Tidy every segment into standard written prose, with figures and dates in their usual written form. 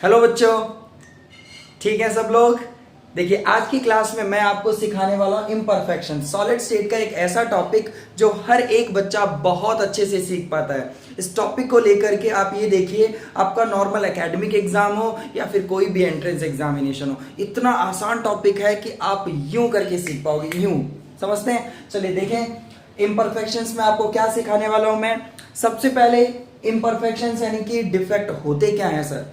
Hello बच्चों, ठीक है सब लोग। देखिए आज की क्लास में मैं आपको सिखाने वाला हूं इम्परफेक्शन। सॉलिड स्टेट का एक ऐसा टॉपिक जो हर एक बच्चा बहुत अच्छे से सीख पाता है। इस टॉपिक को लेकर के आप ये देखिए, आपका नॉर्मल एकेडमिक एग्जाम हो या फिर कोई भी एंट्रेंस एग्जामिनेशन हो, इतना आसान टॉपिक है कि आप यूं करके सीख पाओगे। यूं समझते हैं। चलिए देखें इम्परफेक्शंस में आपको क्या सिखाने वाला हूं मैं। सबसे पहले इम्परफेक्शंस यानी कि डिफेक्ट होते क्या है सर,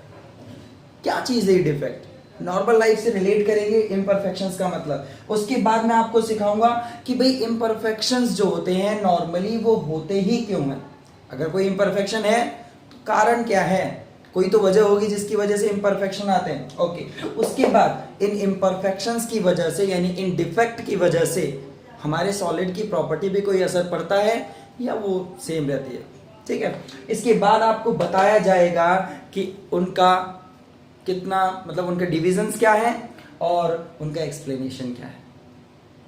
क्या चीज है डिफेक्ट, नॉर्मल लाइफ से रिलेट करेंगे इम्परफेक्शंस का मतलब। उसके बाद मैं आपको सिखाऊंगा कि भाई इम्परफेक्शंस जो होते हैं नॉर्मली वो होते ही क्यों हैं। अगर कोई इम्परफेक्शन है तो कारण क्या है, कोई तो वजह होगी जिसकी वजह से इम्परफेक्शन आते हैं। ओके, उसके बाद इन इम्परफेक्शंस की वजह से यानी इन डिफेक्ट की वजह से हमारे सॉलिड की प्रॉपर्टी पे कोई असर पड़ता है या वो सेम रहती है। ठीक है, इसके बाद आपको बताया जाएगा कि उनका कितना मतलब उनके डिविजन्स क्या है और उनका एक्सप्लेनेशन क्या है।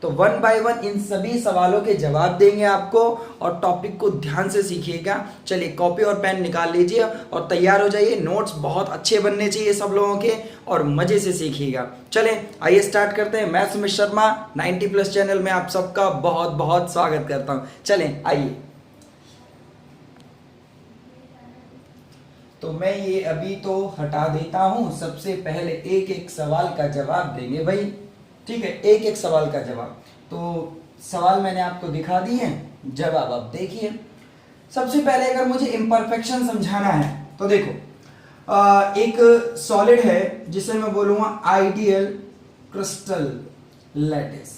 तो वन बाय वन इन सभी सवालों के जवाब देंगे आपको और टॉपिक को ध्यान से सीखिएगा। चलिए कॉपी और पेन निकाल लीजिए और तैयार हो जाइए। नोट्स बहुत अच्छे बनने चाहिए सब लोगों के और मजे से सीखिएगा। चलें आइए स्टार्ट करते हैं। मैं सुमित शर्मा 90+ चैनल में आप सबका बहुत बहुत स्वागत करता हूं। चलें आइए। तो मैं ये अभी तो हटा देता हूं। सबसे पहले एक एक सवाल का जवाब देंगे भाई। ठीक है, एक एक सवाल का जवाब। तो सवाल मैंने आपको दिखा दिए, जवाब आप देखिए। सबसे पहले अगर मुझे इम्परफेक्शन समझाना है तो देखो, एक सॉलिड है जिसे मैं बोलूंगा आइडियल क्रिस्टल लैटिस।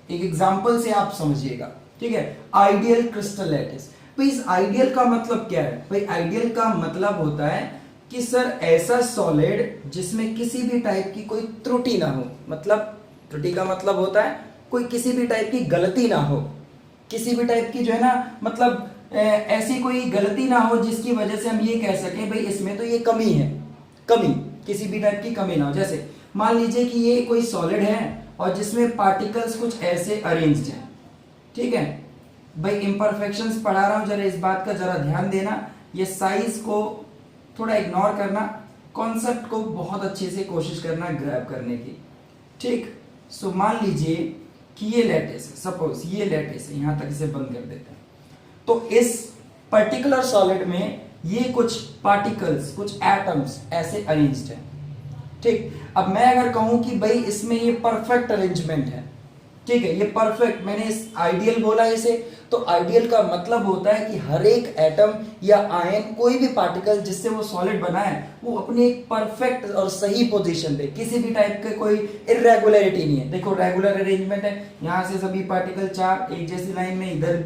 एक एग्जांपल से आप समझिएगा। ठीक है, आइडियल क्रिस्टल लैटिस। तो इस आइडियल का मतलब क्या है भाई? आइडियल का मतलब होता है कि सर ऐसा सॉलिड जिसमें किसी भी टाइप की कोई त्रुटि ना हो। मतलब त्रुटि का मतलब होता है कोई किसी भी टाइप की गलती ना हो, किसी भी टाइप की जो है ना मतलब ऐसी कोई गलती ना हो जिसकी वजह से हम ये कह सकें भाई इसमें तो ये कमी है। कमी, किसी भी टाइप की कमी ना हो। जैसे मान लीजिए कि ये कोई सॉलिड है और जिसमें पार्टिकल्स कुछ ऐसे अरेंज्ड हैं। ठीक है भाई, इम्परफेक्शंस पढ़ा रहा हूं, जरा इस बात का जरा ध्यान देना। ये साइज को थोड़ा इग्नोर करना, कॉन्सेप्ट को बहुत अच्छे से कोशिश करना ग्रैब करने की। ठीक, सो मान लीजिए कि ये लैटिस है, सपोज ये लैटिस है, यहां तक इसे बंद कर देते हैं। तो इस पर्टिकुलर सॉलिड में ये कुछ पार्टिकल्स, कुछ एटम्स ऐसे अरेंज्ड हैं। ठीक, अब मैं अगर कहूं कि भाई इसमें ये परफेक्ट अरेंजमेंट है, ठीक है, ये परफेक्ट, मैंने इस आइडियल बोला इसे, तो आइडियल का मतलब होता है कि हर एक एटम या आयन, कोई भी पार्टिकल जिससे वो सॉलिड बना है, वो अपनी एक परफेक्ट और सही पोजीशन पे, किसी भी टाइप के कोई इरेगुलरिटी नहीं है। देखो रेगुलर अरेंजमेंट है, यहां से सभी पार्टिकल चार एक जैसी लाइन में, इधर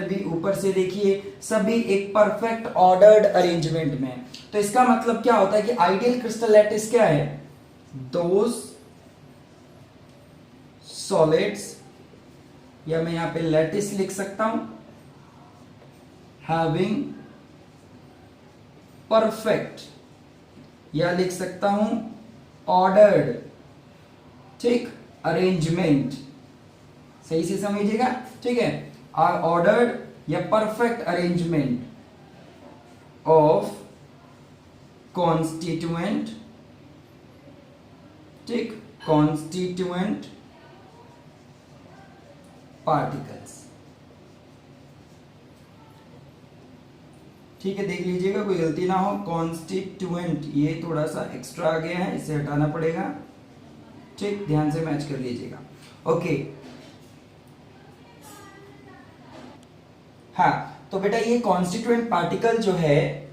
भी, ऊपर से देखिए सभी एक परफेक्ट ऑर्डर्ड अरेंजमेंट में। तो इसका मतलब क्या होता है कि आइडियल क्रिस्टल लैटिस क्या है? दोज सॉलिड्स, या मैं यहां पे लैटिस लिख सकता हूं, हैविंग परफेक्ट, या लिख सकता हूं ऑर्डर्ड, ठीक, अरेंजमेंट। सही से समझिएगा। ठीक है, ऑर्डर्ड या परफेक्ट अरेंजमेंट ऑफ कॉन्स्टिट्यूएंट, ठीक, कॉन्स्टिट्यूएंट पार्टिकल्स। ठीक है, देख लीजिएगा कोई गलती ना हो। कॉन्स्टिट्यूएंट, ये थोड़ा सा एक्स्ट्रा आ गया है, इसे हटाना पड़ेगा। ठीक, ध्यान से मैच कर लीजिएगा। ओके, हाँ, तो बेटा ये कॉन्स्टिट्यूएंट पार्टिकल जो है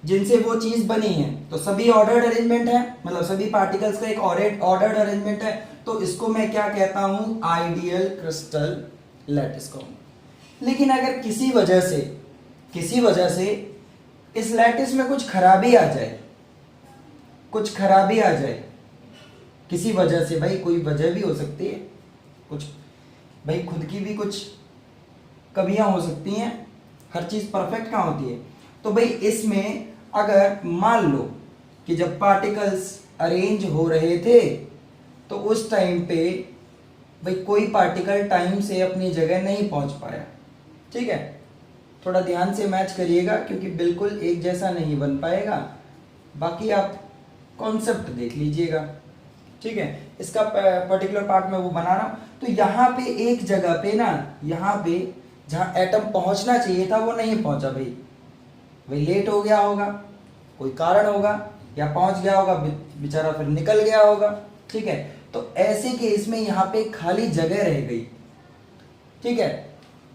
जिनसे वो चीज बनी है, तो सभी ऑर्डर्ड अरेंजमेंट है, मतलब सभी पार्टिकल्स का एक ऑर्डर्ड अरेंजमेंट है। तो इसको मैं क्या कहता हूं? आइडियल क्रिस्टल लैटिस कहूं। लेकिन अगर किसी वजह से इस लैटिस में कुछ खराबी आ जाए, किसी वजह से, भाई कोई वजह भी हो सकती है, कुछ भाई खुद की भी कुछ कमियां हो सकती हैं, हर चीज परफेक्ट कहां होती है। तो भाई इसमें अगर मान लो कि जब पार्टिकल्स अरेंज हो रहे थे तो उस टाइम पे भाई कोई पार्टिकल टाइम से अपनी जगह नहीं पहुंच पाया। ठीक है, थोड़ा ध्यान से मैच करिएगा क्योंकि बिल्कुल एक जैसा नहीं बन पाएगा, बाकी आप कॉन्सेप्ट देख लीजिएगा, ठीक है। इसका पर्टिकुलर पार्ट में वो बना रहा हूं। तो यहाँ पे एक जगह पे ना, यहाँ पे जहाँ एटम पहुंचना चाहिए था वो नहीं पहुंचा भाई, वही लेट हो गया होगा, कोई कारण होगा, या पहुंच गया होगा बेचारा फिर निकल गया होगा, ठीक है। तो ऐसे केस में यहाँ पे खाली जगह रह गई, ठीक है।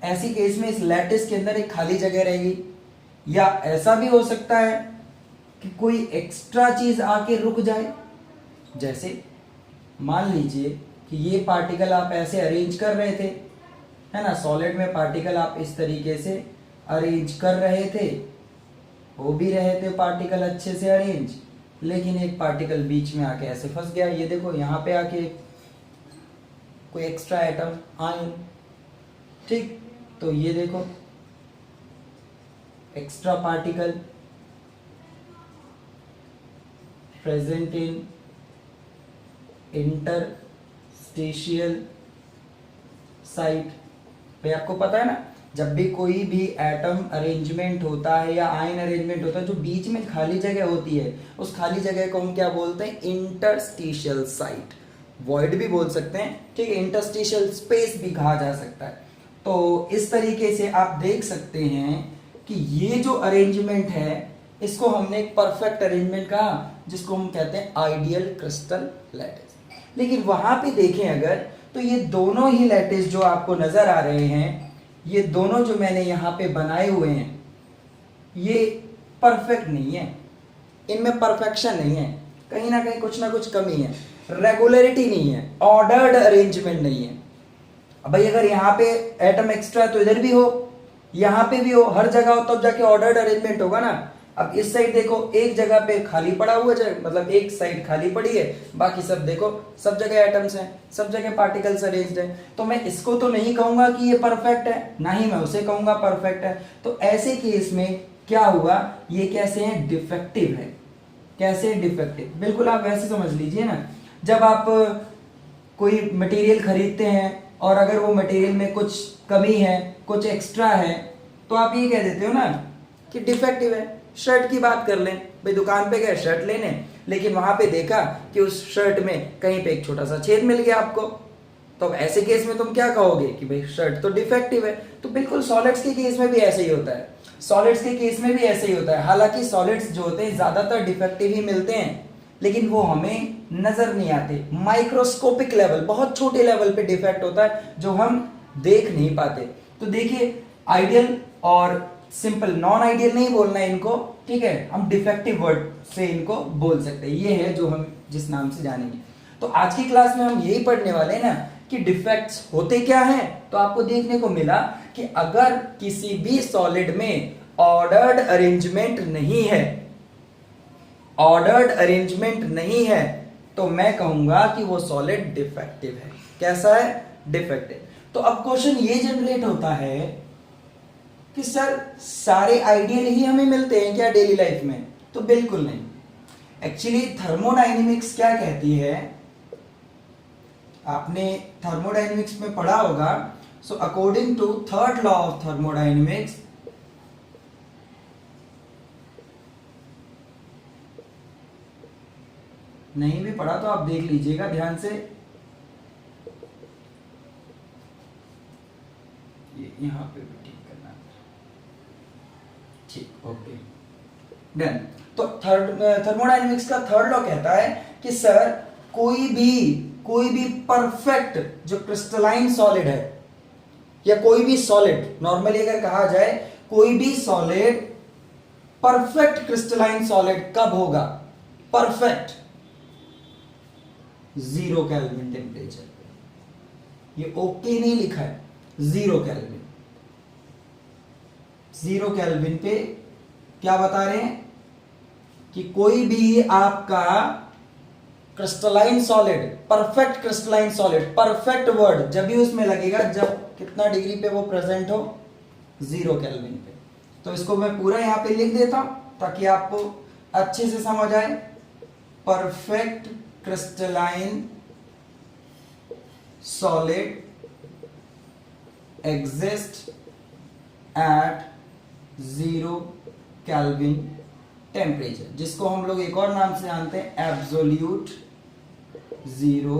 ऐसी केस में इस लैटिस के अंदर एक खाली जगह रहेगी, या ऐसा भी हो सकता है कि कोई एक्स्ट्रा चीज आके रुक जाए। जैसे मान लीजिए कि ये पार्टिकल आप ऐसे अरेंज कर रहे थे, है ना, सॉलिड में पार्टिकल आप इस तरीके से अरेंज कर रहे थे, हो भी रहे थे पार्टिकल अच्छे से अरेंज, लेकिन एक पार्टिकल बीच में आके ऐसे फंस गया। ये देखो यहाँ पे आके कोई एक्स्ट्रा एटम आयन, ठीक, तो ये देखो extra particle present in interstitial site. भाई आपको पता है ना, जब भी कोई भी एटम अरेंजमेंट होता है या आयन अरेंजमेंट होता है, जो बीच में खाली जगह होती है उस खाली जगह को हम क्या बोलते हैं, इंटरस्टेशियल साइट, वॉइड भी बोल सकते हैं, ठीक है, इंटरस्टेशियल स्पेस भी कहा जा सकता है। तो इस तरीके से आप देख सकते हैं कि ये जो अरेंजमेंट है इसको हमने एक परफेक्ट अरेंजमेंट कहा, जिसको हम कहते हैं आइडियल क्रिस्टल लैटिस। लेकिन वहां पे देखें अगर, तो ये दोनों ही लैटिस जो आपको नजर आ रहे हैं, ये दोनों जो मैंने यहाँ पे बनाए हुए हैं, ये परफेक्ट नहीं है, इनमें परफेक्शन नहीं है, कहीं ना कहीं कुछ ना कुछ कमी है, रेगुलरिटी नहीं है, ऑर्डर्ड अरेंजमेंट नहीं है। अब भाई अगर यहाँ पे एटम एक्स्ट्रा तो इधर भी हो, यहाँ पे भी हो, हर जगह हो, तब जाके ऑर्डर्ड अरेंजमेंट होगा ना। अब इस साइड देखो एक जगह पे खाली पड़ा हुआ है, मतलब एक साइड खाली पड़ी है, बाकी सब देखो सब जगह एटम्स हैं, सब जगह पार्टिकल्स अरेंज्ड हैं। तो मैं इसको तो नहीं कहूंगा कि ये परफेक्ट है, ना ही मैं उसे कहूंगा परफेक्ट है। तो ऐसे केस में क्या हुआ, ये कैसे है, डिफेक्टिव है। कैसे डिफेक्टिव, बिल्कुल आप वैसे समझ लीजिए ना, जब आप कोई मटेरियल खरीदते हैं और अगर वो मटेरियल में कुछ कमी है, कुछ एक्स्ट्रा है, तो आप ये कह देते हो ना कि डिफेक्टिव है। शर्ट की बात कर लें, भाई दुकान पे गए शर्ट लेने, लेकिन वहां पे देखा कि उस शर्ट में कहीं पे एक छोटा सा छेद मिल गया आपको, तो अब ऐसे केस में तुम क्या कहोगे कि भाई शर्ट तो डिफेक्टिव है। तो बिल्कुल सॉलिड्स के केस में भी ऐसे ही होता है, सॉलिड्स के केस में भी ऐसे ही होता है। हालांकि सॉलिड्स जो होते हैं ज्यादातर डिफेक्टिव ही मिलते हैं, लेकिन वो हमें नजर नहीं आते, माइक्रोस्कोपिक लेवल, बहुत छोटे लेवल पे डिफेक्ट होता है जो हम देख नहीं पाते। तो देखिए आइडियल और सिंपल, नॉन आइडियल नहीं बोलना है इनको, ठीक है, हम डिफेक्टिव वर्ड से इनको बोल सकते हैं। ये है जो हम जिस नाम से जानेंगे। तो आज की क्लास में हम यही पढ़ने वाले हैं ना कि डिफेक्ट्स होते क्या हैं। तो आपको देखने को मिला कि अगर किसी भी सॉलिड में ऑर्डर्ड अरेंजमेंट नहीं है, ऑर्डर्ड अरेंजमेंट नहीं है, तो मैं कहूंगा कि वो सॉलिड डिफेक्टिव है। कैसा है, डिफेक्टिव। तो अब क्वेश्चन ये जनरेट होता है कि सर सारे आइडियल ही हमें मिलते हैं क्या डेली लाइफ में? तो बिल्कुल नहीं। एक्चुअली थर्मोडायनेमिक्स क्या कहती है, आपने थर्मोडायनेमिक्स में पढ़ा होगा। So according to third law of thermodynamics, नहीं भी पढ़ा तो आप देख लीजिएगा ध्यान से, ये यहां पे भी ठीक करना, ठीक, ओके डन। तो थर्मोडायनेमिक्स का थर्ड लॉ कहता है कि सर कोई भी परफेक्ट जो क्रिस्टलाइन सॉलिड है, या कोई भी सॉलिड, नॉर्मली अगर कहा जाए कोई भी सॉलिड परफेक्ट क्रिस्टलाइन सॉलिड कब होगा, परफेक्ट 0 केल्विन टेम्परेचर पे। ये ओके नहीं लिखा है, 0 केल्विन, 0 केल्विन पे क्या बता रहे हैं कि कोई भी आपका crystalline solid, perfect crystalline solid, perfect word जब भी उसमें लगेगा जब कितना डिग्री पे वो प्रेजेंट हो, 0 केल्विन पे। तो इसको मैं पूरा यहां पे लिख देता हूं ताकि आपको अच्छे से समझ आए। Perfect crystalline solid exist at zero kelvin temperature, जिसको हम लोग एक और नाम से जानते हैं एब्सोल्यूट जीरो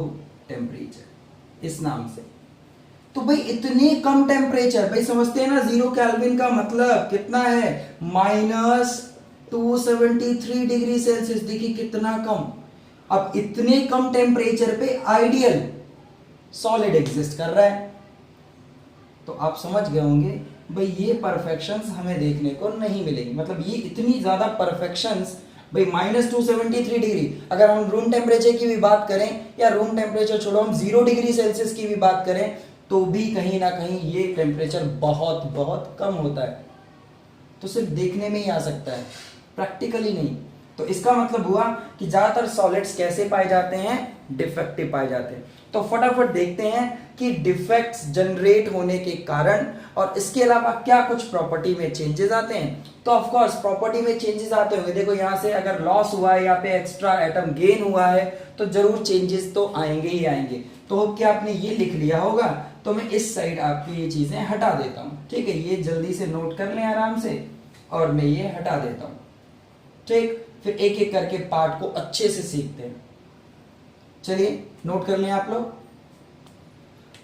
टेम्परेचर, इस नाम से। तो भाई इतने कम टेम्परेचर, भाई समझते हैं ना, जीरो केल्विन का मतलब कितना है, -273 डिग्री सेल्सियस। देखिए कितना कम। अब इतने कम टेम्परेचर पे आइडियल सॉलिड एग्जिस्ट कर रहा है। तो आप समझ गए होंगे भाई ये परफेक्शंस हमें देखने को नहीं मिलेगी। मतलब ये इतनी ज्यादा परफेक्शंस, भाई -273 डिग्री, अगर हम रूम टेम्परेचर की भी बात करें, या रूम टेम्परेचर छोड़ो, हम 0 डिग्री सेल्सियस की भी बात करें, तो भी कहीं ना कहीं ये टेम्परेचर बहुत बहुत कम होता है। तो सिर्फ देखने में ही आ सकता है, प्रैक्टिकली नहीं। तो इसका मतलब हुआ कि ज्यादातर सॉलिड्स कैसे पाए जाते हैं, डिफेक्टिव पाए जाते हैं। तो फटाफट देखते हैं कि डिफेक्ट्स जनरेट होने के कारण और इसके अलावा क्या कुछ प्रॉपर्टी में चेंजेस आते हैं। तो ऑफ कोर्स प्रॉपर्टी में चेंजेस आते होंगे। देखो यहाँ से अगर लॉस हुआ है, यहाँ पे एक्स्ट्रा एटम गेन हुआ है, तो जरूर चेंजेस तो आएंगे ही आएंगे। तो क्या आपने ये लिख लिया होगा, तो मैं इस साइड आपकी ये चीजें हटा देता हूं, ठीक है। ये जल्दी से नोट कर लें आराम से, और मैं ये हटा देता हूं, ठीक। फिर एक एक करके पार्ट को अच्छे से सीखते हैं। चलिए नोट कर लें आप लोग।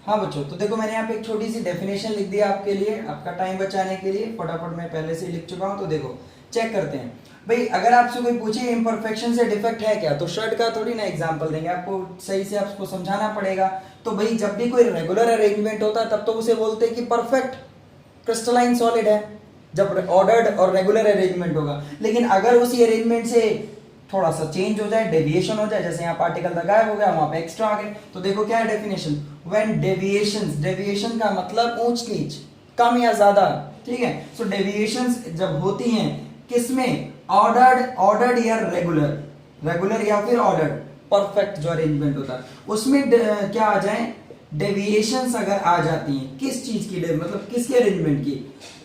हाँ बच्चों, तो देखो मैंने यहाँ पे एक छोटी सी डेफिनेशन लिख दिया आपके लिए, आपका टाइम बचाने के लिए। फटाफट मैं पहले से लिख चुका हूं, तो देखो चेक करते हैं। भाई अगर आपसे कोई पूछे इम्परफेक्शन से डिफेक्ट है क्या, तो शर्ट का थोड़ी ना एग्जांपल देंगे, आपको सही से आपको समझाना पड़ेगा। तो भाई जब भी कोई रेगुलर अरेंजमेंट होता है तब तो उसे बोलते हैं कि परफेक्ट क्रिस्टलाइन सॉलिड है, जब ऑर्डर्ड और रेगुलर अरेंजमेंट होगा। लेकिन अगर उसी अरेंजमेंट से थोड़ा सा चेंज हो जाए, डेविएशन हो जाए, जैसे यहाँ पार्टिकल का गायब हो गया, वहां पे एक्स्ट्रा आ गए, तो देखो क्या है डेफिनेशन, व्हेन डेविएशंस, डेविएशन का मतलब ऊंच नीच, कम या ज्यादा, ठीक है। सो डेविएशंस जब होती हैं किसमें, ऑर्डर्ड या रेगुलर, रेगुलर या फिर ऑर्डर्ड, परफेक्ट जो अरेंजमेंट होता है उसमें क्या आ जाए, डेविएशंस अगर आ जाती हैं, किस चीज की, मतलब किसके अरेंजमेंट की,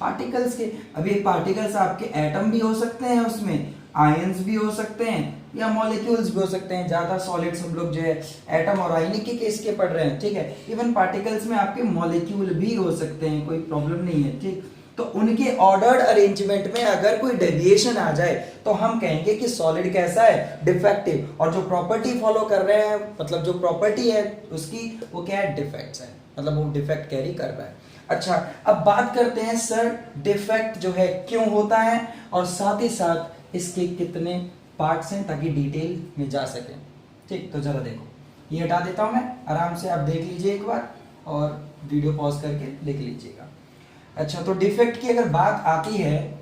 पार्टिकल्स के। अभी पार्टिकल्स आपके एटम भी हो सकते हैं, उसमें आयंस भी हो सकते हैं, या मॉलिक्यूल्स भी हो सकते हैं। ज्यादा सॉलिड्स हम लोग जो है एटम और आयनिक के केस के पढ़ रहे हैं, ठीक है। इवन पार्टिकल्स में आपके मॉलिक्यूल भी हो सकते हैं, कोई प्रॉब्लम नहीं है, ठीक। तो उनके ऑर्डर्ड अरेंजमेंट में अगर कोई डेविएशन आ जाए तो हम कहेंगे कि सॉलिड कैसा है, डिफेक्टिव। और जो प्रॉपर्टी फॉलो कर रहे हैं, मतलब जो प्रॉपर्टी है उसकी, वो क्या है, डिफेक्ट्स है, मतलब वो डिफेक्ट कैरी कर रहा है। अच्छा, अब बात करते हैं सर डिफेक्ट जो है क्यों होता है, और साथ ही साथ इसके कितने पार्ट्स हैं, ताकि डिटेल में जा सके, ठीक। तो जरा देखो, ये हटा देता हूं मैं, आराम से आप देख लीजिए एक बार, और वीडियो पॉज करके लिख लीजिएगा। अच्छा, तो डिफेक्ट की अगर बात आती है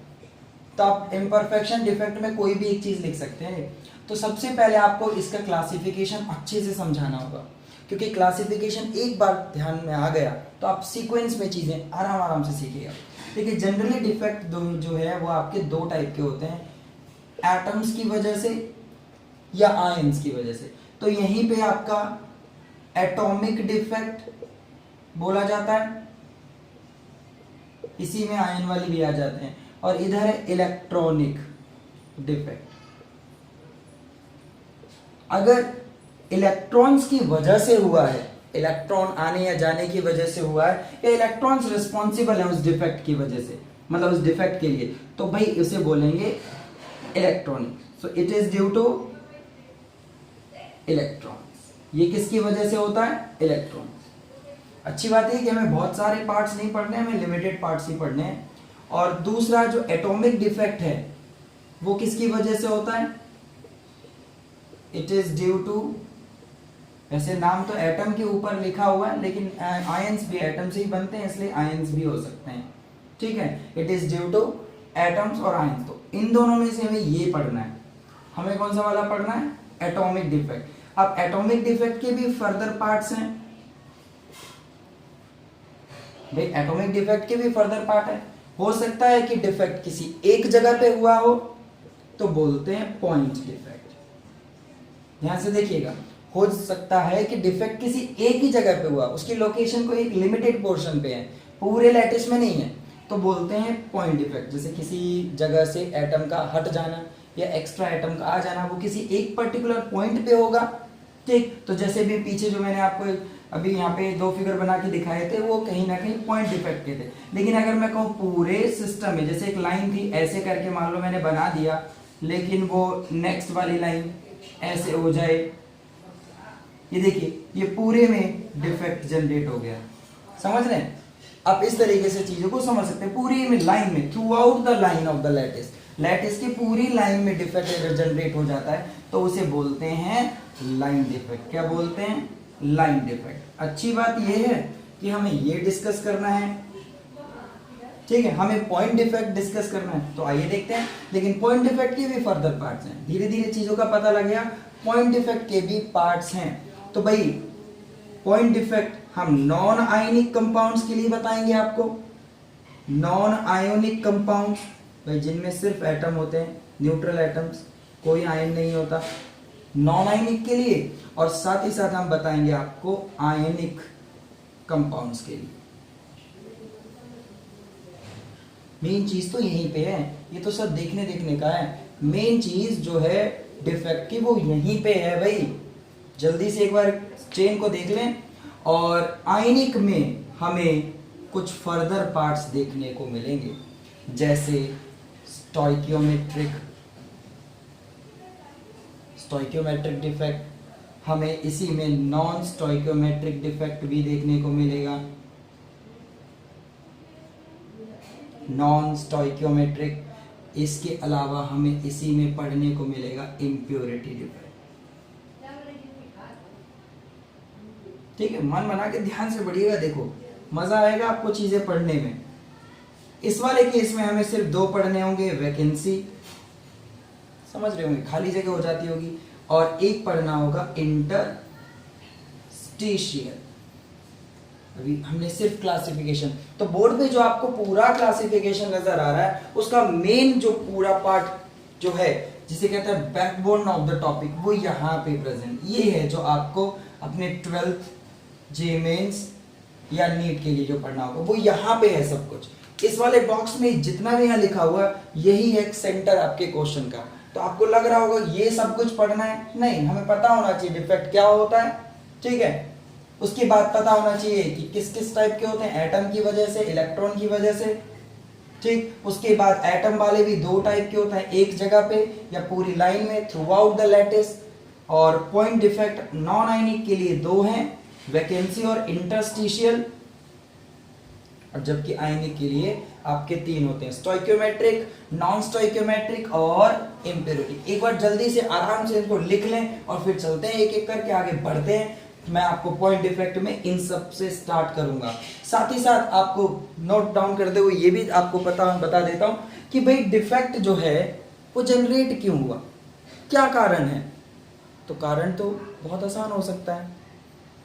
तो आप इम्परफेक्शन डिफेक्ट में कोई भी एक चीज लिख सकते हैं। तो सबसे पहले आपको इसका क्लासिफिकेशन अच्छे से समझाना होगा, क्योंकि क्लासिफिकेशन एक बार ध्यान में आ गया तो आप सीक्वेंस में चीजें आराम आराम से सीखिएगा। देखिए जनरली डिफेक्ट जो है वो आपके दो टाइप के होते हैं, एटम्स की वजह से या आयंस की वजह से। तो यहीं पे आपका एटॉमिक डिफेक्ट बोला जाता है, इसी में आयन वाली भी आ जाते हैं, और इधर है इलेक्ट्रॉनिक डिफेक्ट। अगर इलेक्ट्रॉन्स की वजह से हुआ है, इलेक्ट्रॉन आने या जाने की वजह से हुआ है, या इलेक्ट्रॉन्स रिस्पॉन्सिबल है उस डिफेक्ट की वजह से, मतलब उस डिफेक्ट के लिए, तो भाई उसे बोलेंगे electronic. So it is due two electrons. ये किसकी वजह से होता है, इलेक्ट्रॉन्स। अच्छी बात है कि हमें बहुत सारे पार्ट्स नहीं पढ़ने, हमें लिमिटेड पार्ट्स ही पढ़ने हैं। और दूसरा जो एटॉमिक डिफेक्ट है वो किसकी वजह से होता है, इट इज ड्यू टू, वैसे नाम तो एटम के ऊपर लिखा हुआ है, लेकिन आयंस भी एटम से ही बनते हैं, इसलिए आयंस भी हो सकते हैं, ठीक है। It is due two atoms और आयंस। तो इन दोनों में से हमें ये पढ़ना है। हमें कौन सा वाला पढ़ना है, एटॉमिक डिफेक्ट। अब एटॉमिक डिफेक्ट के भी फर्दर पार्ट्स हैं भाई, एटॉमिक डिफेक्ट के भी फर्दर पार्ट है। हो सकता है कि डिफेक्ट किसी एक जगह पे हुआ हो, तो बोलते हैं पॉइंट डिफेक्ट। ध्यान से देखिएगा, हो सकता है कि डिफेक्ट किसी एक ही जगह पे हुआ, उसकी लोकेशन को एक लिमिटेड पोर्शन पे है, पूरे लैटिस में नहीं है, तो बोलते हैं पॉइंट डिफेक्ट। जैसे किसी जगह से एटम का हट जाना या एक्स्ट्रा एटम का आ जाना, वो किसी एक पर्टिकुलर पॉइंट पे होगा, ठीक। तो जैसे भी पीछे जो मैंने आपको अभी यहाँ पे दो फिगर बना के दिखाए थे, वो कहीं ना कहीं पॉइंट डिफेक्ट के थे। लेकिन अगर मैं कहूँ पूरे सिस्टम में, जैसे एक लाइन थी ऐसे करके मान लो मैंने बना दिया, लेकिन वो नेक्स्ट वाली लाइन ऐसे हो जाए, ये देखिए ये पूरे में डिफेक्ट जनरेट हो गया। समझ रहे हैं? आप इस तरीके से चीजों को समझ सकते हैं। पूरी में लाइन में, through out the line of the lattice, lattice की पूरी लाइन में डिफेक्ट अगर जनरेट हो जाता है तो उसे बोलते हैं लाइन डिफेक्ट। क्या बोलते हैं? Line defect. अच्छी बात यह है कि हमें ये डिस्कस करना है, ठीक है, हमें पॉइंट डिफेक्ट डिस्कस करना है, तो आइए देखते हैं। लेकिन पॉइंट डिफेक्ट के भी फर्दर पार्ट्स हैं, धीरे धीरे चीजों का पता लग गया। पॉइंट डिफेक्ट के भी पार्ट्स हैं। तो भाई पॉइंट डिफेक्ट हम नॉन आयनिक कंपाउंड्स के लिए बताएंगे आपको। नॉन आयोनिक कंपाउंड्स, भाई जिनमें सिर्फ एटम होते हैं, न्यूट्रल एटम्स, कोई आयन नहीं होता, नॉन आयनिक के लिए। और साथ ही साथ हम बताएंगे आपको आयनिक कंपाउंड्स के लिए। मेन चीज तो यहीं पे है, ये तो सब देखने का है। मेन चीज जो है डिफेक्ट की वो यहीं पे है भाई। जल्दी से एक बार चेन को देख लें। और आयनिक में हमें कुछ फर्दर पार्ट्स देखने को मिलेंगे, जैसे स्टोइकियोमेट्रिक डिफेक्ट, हमें इसी में नॉन स्टोइकियोमेट्रिक डिफेक्ट भी देखने को मिलेगा। नॉन स्टोइकियोमेट्रिक, इसके अलावा हमें इसी में पढ़ने को मिलेगा इम्प्योरिटी डिफेक्ट। ठीक है, मन बना के ध्यान से पढ़िएगा, देखो मजा आएगा आपको चीजें पढ़ने में। इस वाले केस में हमें सिर्फ दो पढ़ने होंगे, वैकेंसी, समझ रहे होंगे, खाली जगह हो जाती होगी, और एक पढ़ना होगा इंटरस्टिशियल। अभी हमने सिर्फ क्लासिफिकेशन, तो बोर्ड पे जो आपको पूरा क्लासिफिकेशन नजर आ रहा है उसका मेन जो पूरा पार्ट जो है, जिसे कहते हैं बैकबोन ऑफ द टॉपिक, वो यहाँ पे प्रेजेंट। ये है जो आपको अपने 12th जे मेंस या नीट के लिए जो पढ़ना होगा, वो यहाँ पे है सब कुछ। इस वाले बॉक्स में जितना भी यहाँ लिखा हुआ यही है सेंटर आपके क्वेश्चन का। तो आपको लग रहा होगा ये सब कुछ पढ़ना है, नहीं, हमें पता होना चाहिए डिफेक्ट क्या होता है, ठीक है। उसके बाद पता होना चाहिए कि किस किस टाइप के होते हैं, एटम की वजह से, इलेक्ट्रॉन की वजह से, ठीक। उसके बाद एटम वाले भी दो टाइप के होते हैं, एक जगह पे या पूरी लाइन में, थ्रू आउट द लैटिस। और पॉइंट डिफेक्ट नॉन आयनिक के लिए दो हैं, वैकेंसी और इंटरस्टिशियल, और जबकि आयनिक के लिए आपके तीन होते हैं, स्टोइकियोमेट्रिक, नॉन स्टोइकियोमेट्रिक और इम्प्योरिटी। एक बार जल्दी से आराम से इनको लिख लें और फिर चलते हैं एक एक करके आगे बढ़ते हैं। मैं आपको पॉइंट डिफेक्ट में इन सब से स्टार्ट करूंगा। साथ ही साथ आपको नोट डाउन करते हुए ये भी आपको बता देता हूं कि भाई डिफेक्ट जो है वो जनरेट क्यों हुआ, क्या कारण है। तो कारण तो बहुत आसान हो सकता है,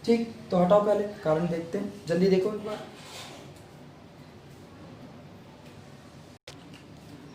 ठीक। तो हटाओ, पहले कारण देखते हैं, जल्दी देखो एक बार।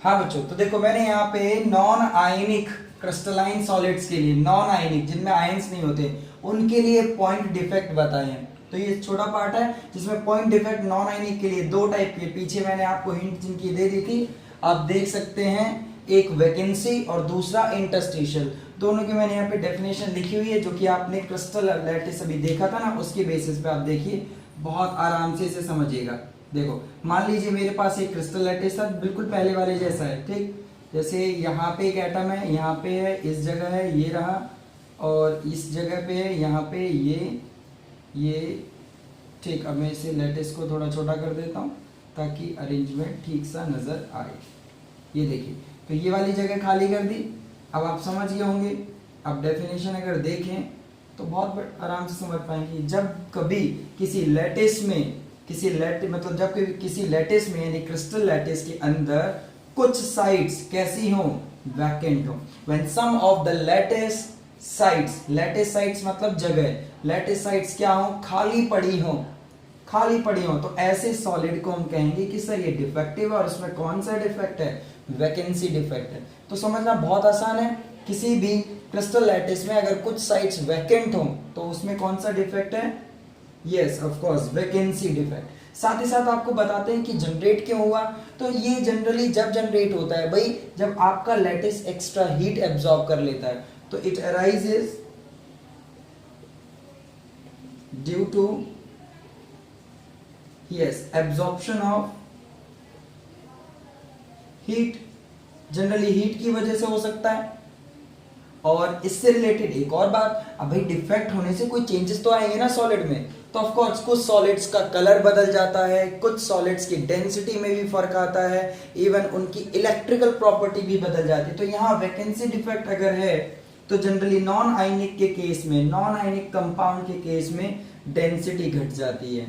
हाँ बच्चों, तो देखो मैंने यहाँ पे नॉन आयनिक क्रिस्टलाइन सॉलिड्स के लिए, नॉन आयनिक जिनमें आयंस नहीं होते, उनके लिए पॉइंट डिफेक्ट बताए हैं। तो ये छोटा पार्ट है जिसमें पॉइंट डिफेक्ट नॉन आयनिक के लिए दो टाइप के, पीछे मैंने आपको हिंट जिनकी दे दी थी, आप देख सकते हैं, एक वैकेंसी और दूसरा इंटरस्टिशियल। दोनों की मैंने यहाँ पे डेफिनेशन लिखी हुई है, जो कि आपने क्रिस्टल लैटिस अभी देखा था ना, उसके बेसिस पे आप देखिए, बहुत आराम से इसे समझिएगा। देखो मान लीजिए मेरे पास एक क्रिस्टल लैटिस था, बिल्कुल पहले वाले जैसा है, ठीक। जैसे यहाँ पे एक एटम है, यहाँ पे है, इस जगह है, ये रहा, और इस जगह पे है, यहाँ पे ये, ठीक। अब मैं इसे लैटिस को थोड़ा छोटा कर देता हूँ ताकि अरेंजमेंट ठीक सा नजर आए। ये देखिए, तो ये वाली जगह खाली कर दी। अब आप समझ गए होंगे। अब डेफिनेशन अगर देखें तो बहुत आराम से समझ पाएंगे। जब कभी किसी लैटिस में, मतलब जब कभी किसी लैटिस में यानी क्रिस्टल लैटिस के अंदर कुछ साइड्स कैसी हो, वैकेंट हो, when some of the lattice sides मतलब जगह, लैटिस साइड्स क्या हो, खाली पड़ी हो, तो ऐसे सॉलिड को हम कहेंगे कि सर ये डिफेक्टिव है। और इसमें कौन सा डिफेक्ट है, वैकेंसी डिफेक्ट है। तो समझना बहुत आसान है, किसी भी क्रिस्टल लैटिस में अगर कुछ साइड्स वैकेंट हो तो उसमें कौन सा डिफेक्ट है, yes of course vacancy defect. साथ ही साथ आपको बताते हैं कि जनरेट क्यों हुआ। तो ये जनरली जब जनरेट होता है भाई, जब आपका लैटिस एक्स्ट्रा हीट एब्जॉर्ब कर लेता है, तो it arises due to yes absorption of heat, generally heat की वजह से हो सकता है। और इससे रिलेटेड एक और बात, अब भाई डिफेक्ट होने से कोई चेंजेस तो आएंगे ना सॉलिड में, तो ऑफ कोर्स कुछ सॉलिड्स का कलर बदल जाता है, कुछ सॉलिड्स की डेंसिटी में भी फर्क आता है, इवन उनकी इलेक्ट्रिकल प्रॉपर्टी भी बदल जाती है। तो यहाँ वैकेंसी डिफेक्ट अगर है तो जनरली नॉन आयनिक के केस में, नॉन आयनिक कंपाउंड के केस में डेंसिटी घट जाती है।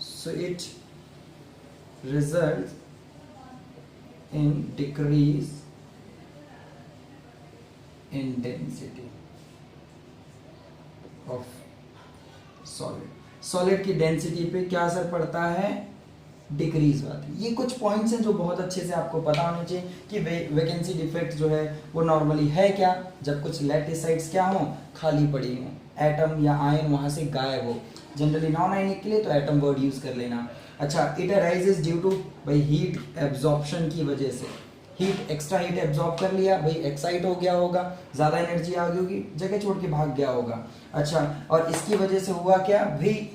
So it result in decrease in density of solid. Solid की डेंसिटी पे क्या असर पड़ता है? डिक्रीज होता है। ये कुछ पॉइंट्स हैं जो बहुत अच्छे से आपको पता होने चाहिए कि वैकेंसी डिफेक्ट जो है वो नॉर्मली है क्या, जब कुछ लैटिसाइड्स क्या हो, खाली पड़ी हो, एटम या आयन वहां से गायब हो। जनरली नॉन आयनिक के लिए तो एटम वर्ड यूज कर लेना। अच्छा, इट अराइजेस ड्यू टू भाई हीट एब्जॉर्प्शन की वजह से, हीट एक्स्ट्रा हीट एब्जॉर्ब कर लिया, भाई एक्साइट हो गया होगा, ज्यादा एनर्जी आ गई होगी, जगह छोड़ के भाग गया होगा। अच्छा, और इसकी वजह से हुआ क्या भाई,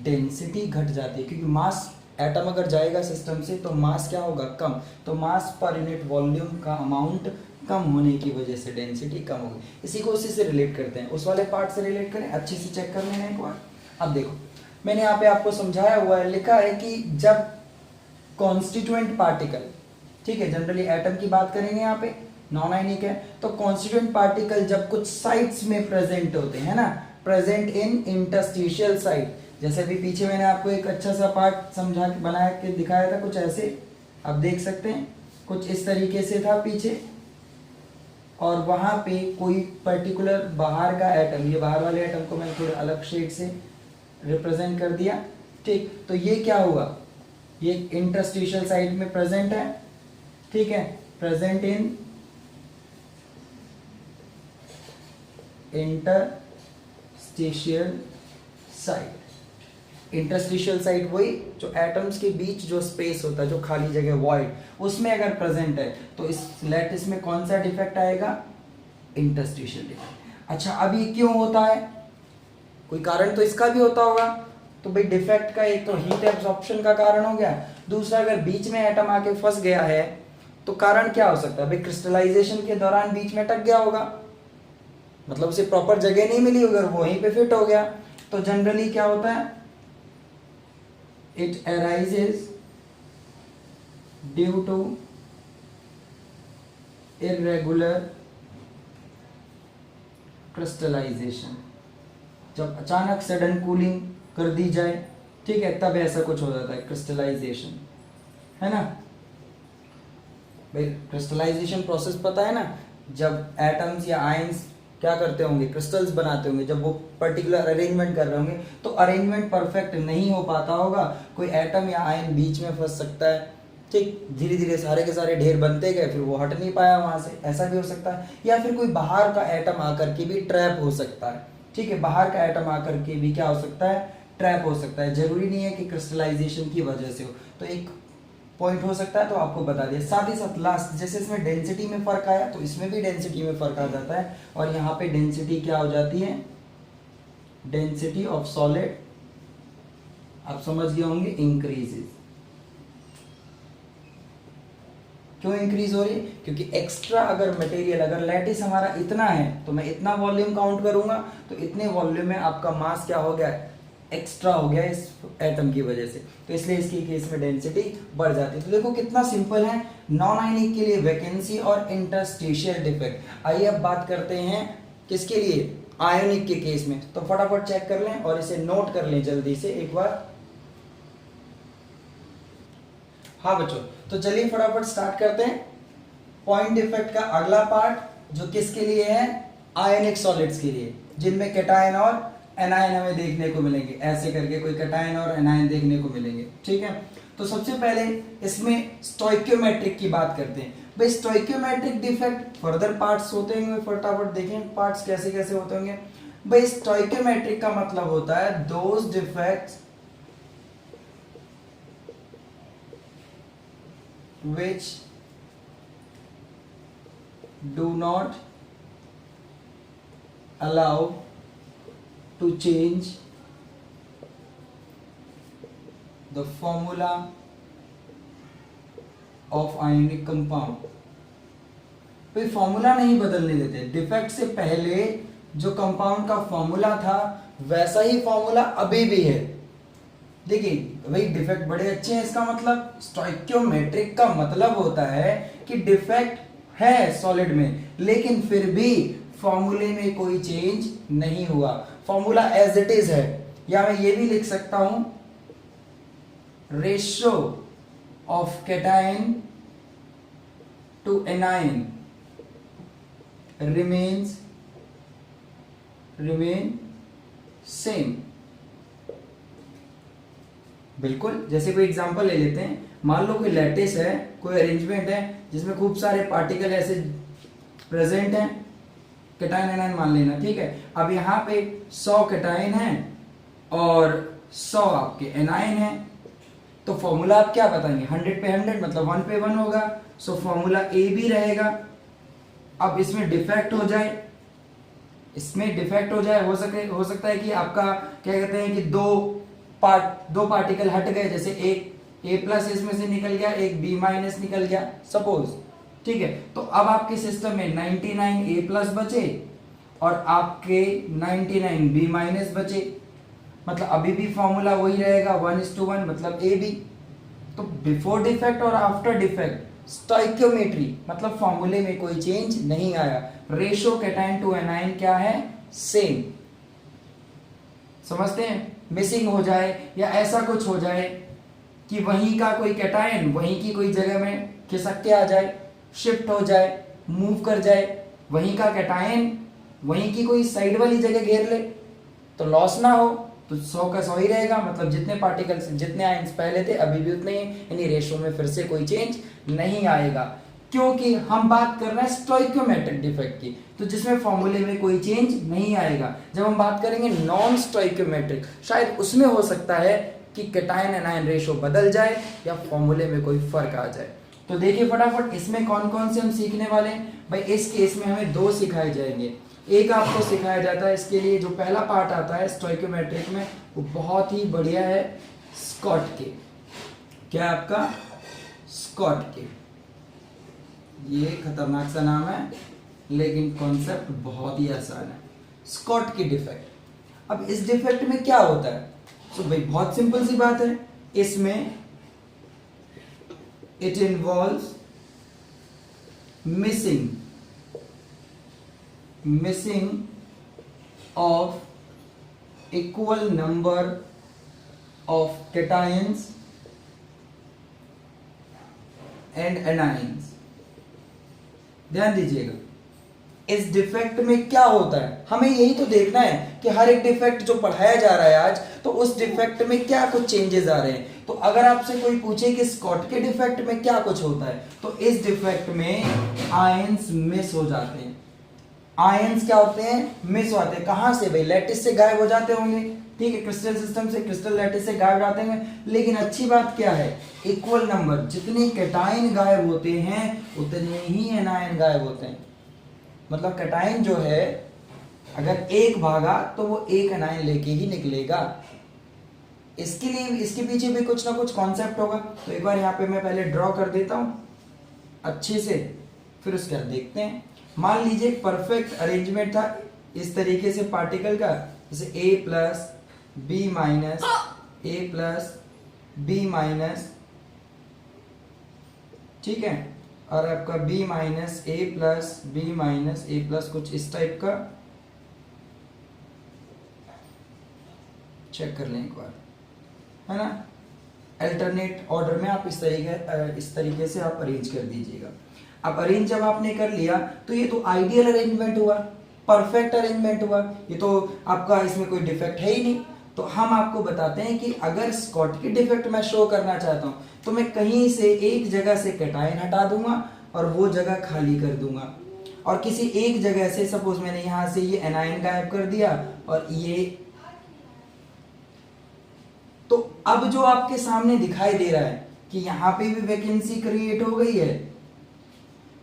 डेंसिटी घट जाती है, क्योंकि मास, एटम अगर जाएगा सिस्टम से तो मास क्या होगा, कम, तो मास पर यूनिट वॉल्यूम का अमाउंट कम होने की वजह से डेंसिटी कम होगी। इसी को उसी से रिलेट करते हैं, उस वाले पार्ट से रिलेट करें, अच्छे से चेक कर लेना एक बार। अब देखो मैंने यहाँ पे आपको समझाया हुआ है, लिखा है कि जब कॉन्स्टिट्यूएंट पार्टिकल, ठीक है, जनरली एटम की बात करेंगे यहाँ पे, नॉन आयनिक है, तो कॉन्स्टिट्यूएंट पार्टिकल जब कुछ साइट्स में प्रेजेंट होते हैं ना, प्रेजेंट इन इंटरस्टिशियल साइट, जैसे भी पीछे मैंने आपको एक अच्छा सा पार्ट समझा के बनाया के दिखाया था, कुछ ऐसे आप देख सकते हैं, कुछ इस तरीके से था पीछे, और वहां पे कोई पर्टिकुलर बाहर का एटम, ये बाहर वाले एटम को मैंने थोड़े अलग शेड से रिप्रेजेंट कर दिया, ठीक, तो ये क्या हुआ, ये इंटरस्टिशियल साइट में प्रेजेंट है, ठीक है, present in interstitial site. Interstitial site वही जो एटम्स के बीच जो स्पेस होता है, जो खाली जगह वॉइड, उसमें अगर प्रेजेंट है तो इस लैटिस में कौन सा डिफेक्ट आएगा, इंटरस्टिशियल डिफेक्ट। अच्छा, अब ये क्यों होता है, कोई कारण तो इसका भी होता होगा, तो भाई डिफेक्ट का एक तो हीट एब्जॉर्प्शन का कारण हो गया, दूसरा अगर बीच में एटम आके फंस गया है तो कारण क्या हो सकता है, भाई क्रिस्टलाइजेशन के दौरान बीच में अटक गया होगा, मतलब उसे प्रॉपर जगह नहीं मिली होगी, वो वहीं पे फिट हो गया। तो जनरली क्या होता है, it arises due to irregular crystallization, जब अचानक सडन कूलिंग कर दी जाए, ठीक है, तब ऐसा कुछ हो जाता है क्रिस्टलाइजेशन, है ना। भाई क्रिस्टलाइजेशन प्रोसेस पता है ना, जब एटम्स या आयंस क्या करते होंगे, क्रिस्टल्स बनाते होंगे, जब वो पर्टिकुलर अरेंजमेंट कर रहे होंगे तो अरेंजमेंट परफेक्ट नहीं हो पाता होगा, कोई एटम या आयन बीच में फंस सकता है, ठीक, धीरे धीरे सारे के सारे ढेर बनते गए, फिर वो हट नहीं पाया वहां से, ऐसा भी हो सकता है। या फिर कोई बाहर का एटम आकर के भी ट्रैप हो सकता है, ठीक है, बाहर का एटम आकर के भी क्या हो सकता है, ट्रैप हो सकता है, जरूरी नहीं है कि क्रिस्टलाइजेशन की वजह से हो। तो एक पॉइंट हो सकता है, तो आपको बता दिया। साथ ही साथ लास्ट, जैसे इसमें डेंसिटी में फर्क आया तो इसमें भी डेंसिटी में फर्क आ जाता है, और यहाँ पे डेंसिटी क्या हो जाती है, डेंसिटी ऑफ सॉलिड, आप समझ गए होंगे, इंक्रीजेस। क्यों इंक्रीज हो रही है, क्योंकि एक्स्ट्रा अगर मटेरियल, अगर लैटिस हमारा इतना है तो मैं इतना वॉल्यूम काउंट करूंगा, तो इतने वॉल्यूम में आपका मास क्या हो गया, एक्स्ट्रा हो गया इस एटम की वजह से, तो इसलिए इसकी केस में डेंसिटी बढ़ जाती है। तो देखो कितना सिंपल है, नॉन आयनिक के लिए वैकेंसी और इंटरस्टिशियल डिफेक्ट। आइए अब बात करते हैं किसके लिए, आयोनिक के केस में। तो फटाफट चेक कर लें और इसे नोट कर लें जल्दी से एक बार। हाँ बच्चों, तो चलिए फटाफट स्टार्ट करते हैं। पॉइंट डिफेक्ट का अगला पार्ट जो किसके लिए है, आयनिक सॉलिड्स के लिए, जिनमें कैटायन और एनायन हमें देखने को मिलेंगे, ऐसे करके कोई कैटायन और एनायन देखने को मिलेंगे, ठीक है। तो सबसे पहले इसमें स्टोइकियोमेट्रिक की बात करते हैं। भाई स्टोइकियोमेट्रिक डिफेक्ट फर्दर पार्ट्स होते होंगे, फटाफट देखें पार्ट्स कैसे कैसे होते होंगे। भाई स्टोइकियोमेट्रिक का मतलब होता है those defects which do not allow to change the formula of ionic compound. कोई फॉर्मूला नहीं बदलने देते, डिफेक्ट से पहले जो कंपाउंड का फॉर्मूला था वैसा ही फॉर्मूला अभी भी है। देखिए भाई डिफेक्ट बड़े अच्छे हैं, इसका मतलब स्टोइकियोमेट्रिक का मतलब होता है कि डिफेक्ट है सॉलिड में लेकिन फिर भी फॉर्मूले में कोई चेंज नहीं हुआ, फॉर्मूला एज इट इज है। या मैं ये भी लिख सकता हूं ratio of cation to anion remain same. बिल्कुल, जैसे कोई एग्जांपल ले लेते हैं, मान लो कोई लैटिस है, कोई अरेंजमेंट है जिसमें खूब सारे पार्टिकल ऐसे प्रेजेंट हैं, कैटायन एनायन मान लेना, ठीक है। अब यहाँ पे 100 कैटायन है और 100 आपके एनायन है, तो फॉर्मूला आप क्या बताएंगे, 100 पे 100 मतलब 1 पे 1 होगा, सो फॉर्मूला ए भी रहेगा। अब इसमें डिफेक्ट हो जाए, हो सकता है कि आपका क्या कहते हैं कि दो पार्टिकल हट गए, जैसे एक ए प्लस इसमें से निकल गया, एक बी माइनस निकल गया सपोज, ठीक है। तो अब आपके सिस्टम में 99 ए प्लस बचे और आपके 99 बी माइनस बचे, मतलब अभी भी फॉर्मूला वही रहेगा 1:1 मतलब ए बी। तो बिफोर डिफेक्ट और आफ्टर डिफेक्ट स्टोइकियोमेट्री मतलब फॉर्मूले में कोई चेंज नहीं आया, रेशियो कैटायन टू एनायन क्या है, सेम। समझते हैं, मिसिंग हो जाए या ऐसा कुछ हो जाए कि वहीं का कोई कैटायन वहीं की कोई जगह में खिसक के आ जाए, शिफ्ट हो जाए, मूव कर जाए, वहीं का कैटायन वहीं की कोई साइड वाली जगह घेर ले, तो लॉस ना हो, तो 100 का 100 ही रहेगा, मतलब जितने पार्टिकल्स जितने आयंस पहले थे अभी भी उतने ही, यानी रेशियो में फिर से कोई चेंज नहीं आएगा, क्योंकि हम बात कर रहे हैं स्टोइकियोमेट्रिक डिफेक्ट की, तो जिसमें फॉर्मूले में कोई चेंज नहीं आएगा। जब हम बात करेंगे नॉन स्टोइकियोमेट्रिक, शायद उसमें हो सकता है कि कैटायन एनायन रेशियो बदल जाए या फॉर्मूले में कोई फर्क आ जाए। तो देखिए फटाफट इसमें कौन कौन से हम सीखने वाले हैं भाई। इस केस में हमें 2 सिखाए जाएंगे, एक आपको सिखाया जाता है इसके लिए जो पहला पार्ट आता है स्टोइकियोमेट्रिक में, वो बहुत ही बढ़िया है, स्कॉटके। क्या आपका स्कॉटके, ये खतरनाक सा नाम है लेकिन कॉन्सेप्ट बहुत ही आसान है, स्कॉटके डिफेक्ट। अब इस डिफेक्ट में क्या होता है, तो भाई बहुत सिंपल सी बात है, इसमें it involves missing of equal number of cations and anions। ध्यान दीजिएगा, इस डिफेक्ट में क्या होता है, हमें यही तो देखना है कि हर एक डिफेक्ट जो पढ़ाया जा रहा है आज, तो उस डिफेक्ट में क्या कुछ चेंजेस आ रहे हैं। तो अगर आपसे कोई पूछे कि स्कॉटके डिफेक्ट में क्या कुछ होता है, तो इस डिफेक्ट में आयंस मिस हो जाते हैं। आयंस क्या होते हैं, मिस होते हैं। कहां से भाई, लैटिस से गायब हो जाते होंगे, ठीक है, क्रिस्टल सिस्टम से, क्रिस्टल लैटिस से गायब हो जाते हैं। लेकिन अच्छी बात क्या है, इक्वल नंबर, जितने कैटायन गायब होते हैं उतने ही एनायन गायब होते हैं। मतलब कैटायन जो है अगर एक भागा तो वो एक एनायन लेके ही निकलेगा। इसके लिए इसके पीछे भी कुछ ना कुछ कॉन्सेप्ट होगा, तो एक बार यहाँ पे मैं पहले ड्रॉ कर देता हूं अच्छे से, फिर उसके बाद देखते हैं। मान लीजिए परफेक्ट अरेंजमेंट था इस तरीके से पार्टिकल का, जैसे a plus B minus A plus B minus, ठीक है, और आपका b minus A plus B minus A plus, कुछ इस टाइप का। चेक कर लें एक बार, है ना, अल्टरनेट ऑर्डर में आप इस तरीके से आप अरेंज कर दीजिएगा। अब अरेंज जब आपने कर लिया तो ये तो आइडियल अरेंजमेंट हुआ, परफेक्ट अरेंजमेंट हुआ, ये तो आपका इसमें कोई डिफेक्ट है ही नहीं। तो हम आपको बताते हैं कि अगर स्कॉटकी डिफेक्ट मैं शो करना चाहता हूं तो मैं कहीं से एक जगह से कैटायन हटा दूंगा और वो जगह खाली कर दूंगा, और किसी एक जगह से, सपोज मैंने यहां से ये एनायन गायब कर दिया और ये, तो अब जो आपके सामने दिखाई दे रहा है कि यहां पे भी वैकेंसी क्रिएट हो गई है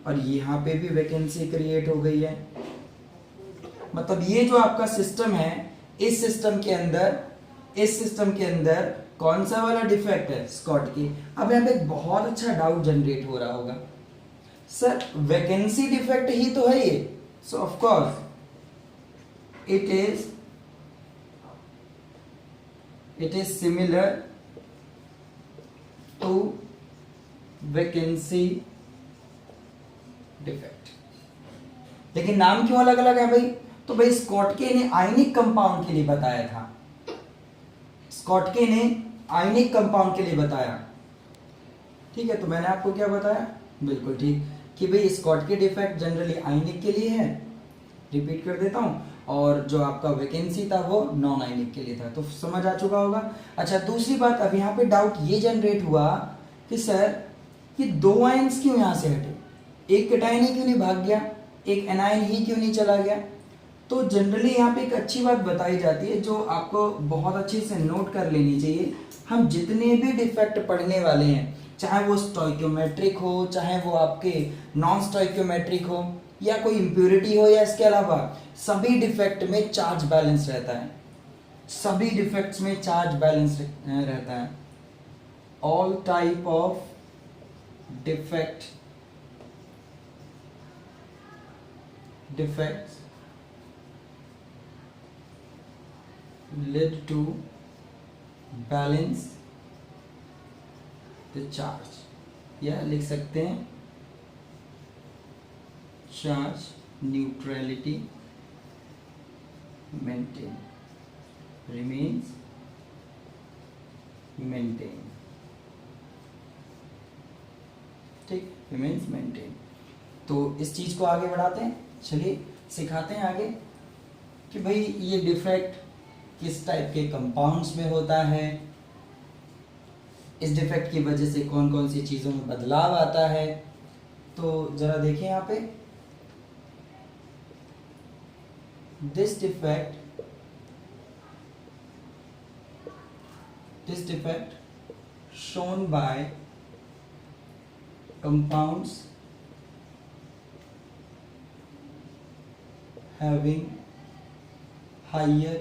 और यहां पे भी वैकेंसी क्रिएट हो गई है। मतलब ये जो आपका सिस्टम है, इस सिस्टम के अंदर कौन सा वाला डिफेक्ट है? स्कॉट की। अब यहाँ पे एक बहुत अच्छा डाउट जनरेट हो रहा होगा, सर वैकेंसी डिफेक्ट ही तो है ये। सो of course it is similar to vacancy defect। लेकिन नाम क्यों अलग अलग है भाई? तो भाई स्कॉटके ने आयनिक कंपाउंड के लिए बताया था, स्कॉटके ने आयनिक कंपाउंड के लिए बताया, ठीक है। तो मैंने आपको क्या बताया? बिल्कुल ठीक, कि भाई स्कॉटके डिफेक्ट जनरली आयनिक के लिए है, रिपीट कर देता हूं, और जो आपका वैकेंसी था वो नॉन आयनिक के लिए था। तो समझ आ चुका होगा। अच्छा, दूसरी बात, अब यहाँ पे डाउट ये जनरेट हुआ कि सर ये दो आयंस क्यों यहाँ से हटे, एक कैटायन ही क्यों नहीं भाग गया, एक एनायन ही क्यों नहीं चला गया? तो जनरली यहाँ पे एक अच्छी बात बताई जाती है जो आपको बहुत अच्छे से नोट कर लेनी चाहिए। हम जितने भी डिफेक्ट पढ़ने वाले हैं, चाहे वो स्टोइक्योमेट्रिक हो, चाहे वो आपके नॉन स्टोइक्योमेट्रिक हो, या कोई इम्प्योरिटी हो, या इसके अलावा सभी डिफेक्ट में चार्ज बैलेंस रहता है, सभी डिफेक्ट्स में चार्ज बैलेंस रहता है। All type of defects lead to balance the charge, या लिख सकते हैं charge neutrality remains maintained, ठीक, remains maintained। तो इस चीज को आगे बढ़ाते हैं, चलिए सिखाते हैं आगे कि भाई ये डिफेक्ट किस टाइप के कंपाउंड्स में होता है, इस डिफेक्ट की वजह से कौन कौन सी चीजों में बदलाव आता है। तो जरा देखिए यहाँ पे, this defect shown by compounds having higher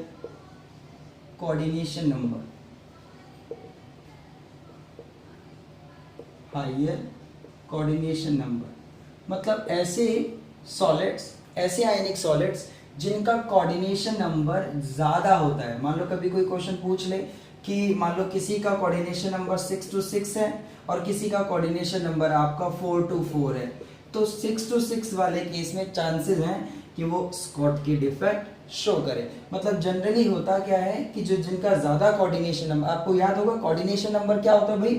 coordination number, मतलब ऐसे सॉलिड्स, ऐसे आयनिक सॉलिड्स जिनका कोऑर्डिनेशन नंबर ज्यादा होता है। मान लो कभी कोई क्वेश्चन पूछ ले कि मान लो किसी का कोऑर्डिनेशन नंबर 6 to 6 है और किसी का कोऑर्डिनेशन नंबर आपका 4 to 4 है, तो 6 to 6 वाले केस में चांसेस हैं कि वो स्कॉटकी डिफेक्ट शो करे। मतलब जनरली होता क्या है कि जो जिनका ज्यादा कोऑर्डिनेशन नंबर, आपको याद होगा कोऑर्डिनेशन नंबर क्या होता है भाई,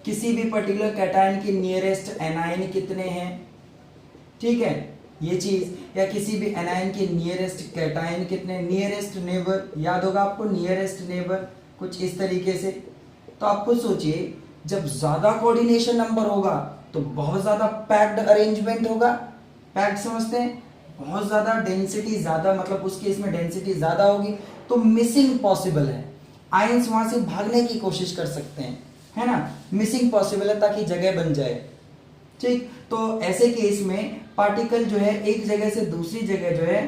किसी भी पर्टिकुलर कैटायन के नियरेस्ट एनायन कितने हैं, ठीक है, ये चीज, या किसी भी एनायन के नियरेस्ट कैटायन कितने, नियरेस्ट नेबर, याद होगा आपको नियरेस्ट नेबर, कुछ इस तरीके से। तो आपको सोचिए जब ज्यादा कोऑर्डिनेशन नंबर होगा तो बहुत ज्यादा पैक्ड अरेंजमेंट होगा, पैक्ड समझते हैं, बहुत ज्यादा डेंसिटी ज्यादा, मतलब उस केस में डेंसिटी ज्यादा होगी, तो मिसिंग पॉसिबल है, आयंस वहां से भागने की कोशिश कर सकते हैं, है ना, मिसिंग पॉसिबल है ताकि जगह बन जाए, ठीक। तो ऐसे केस में पार्टिकल जो है एक जगह से दूसरी जगह जो है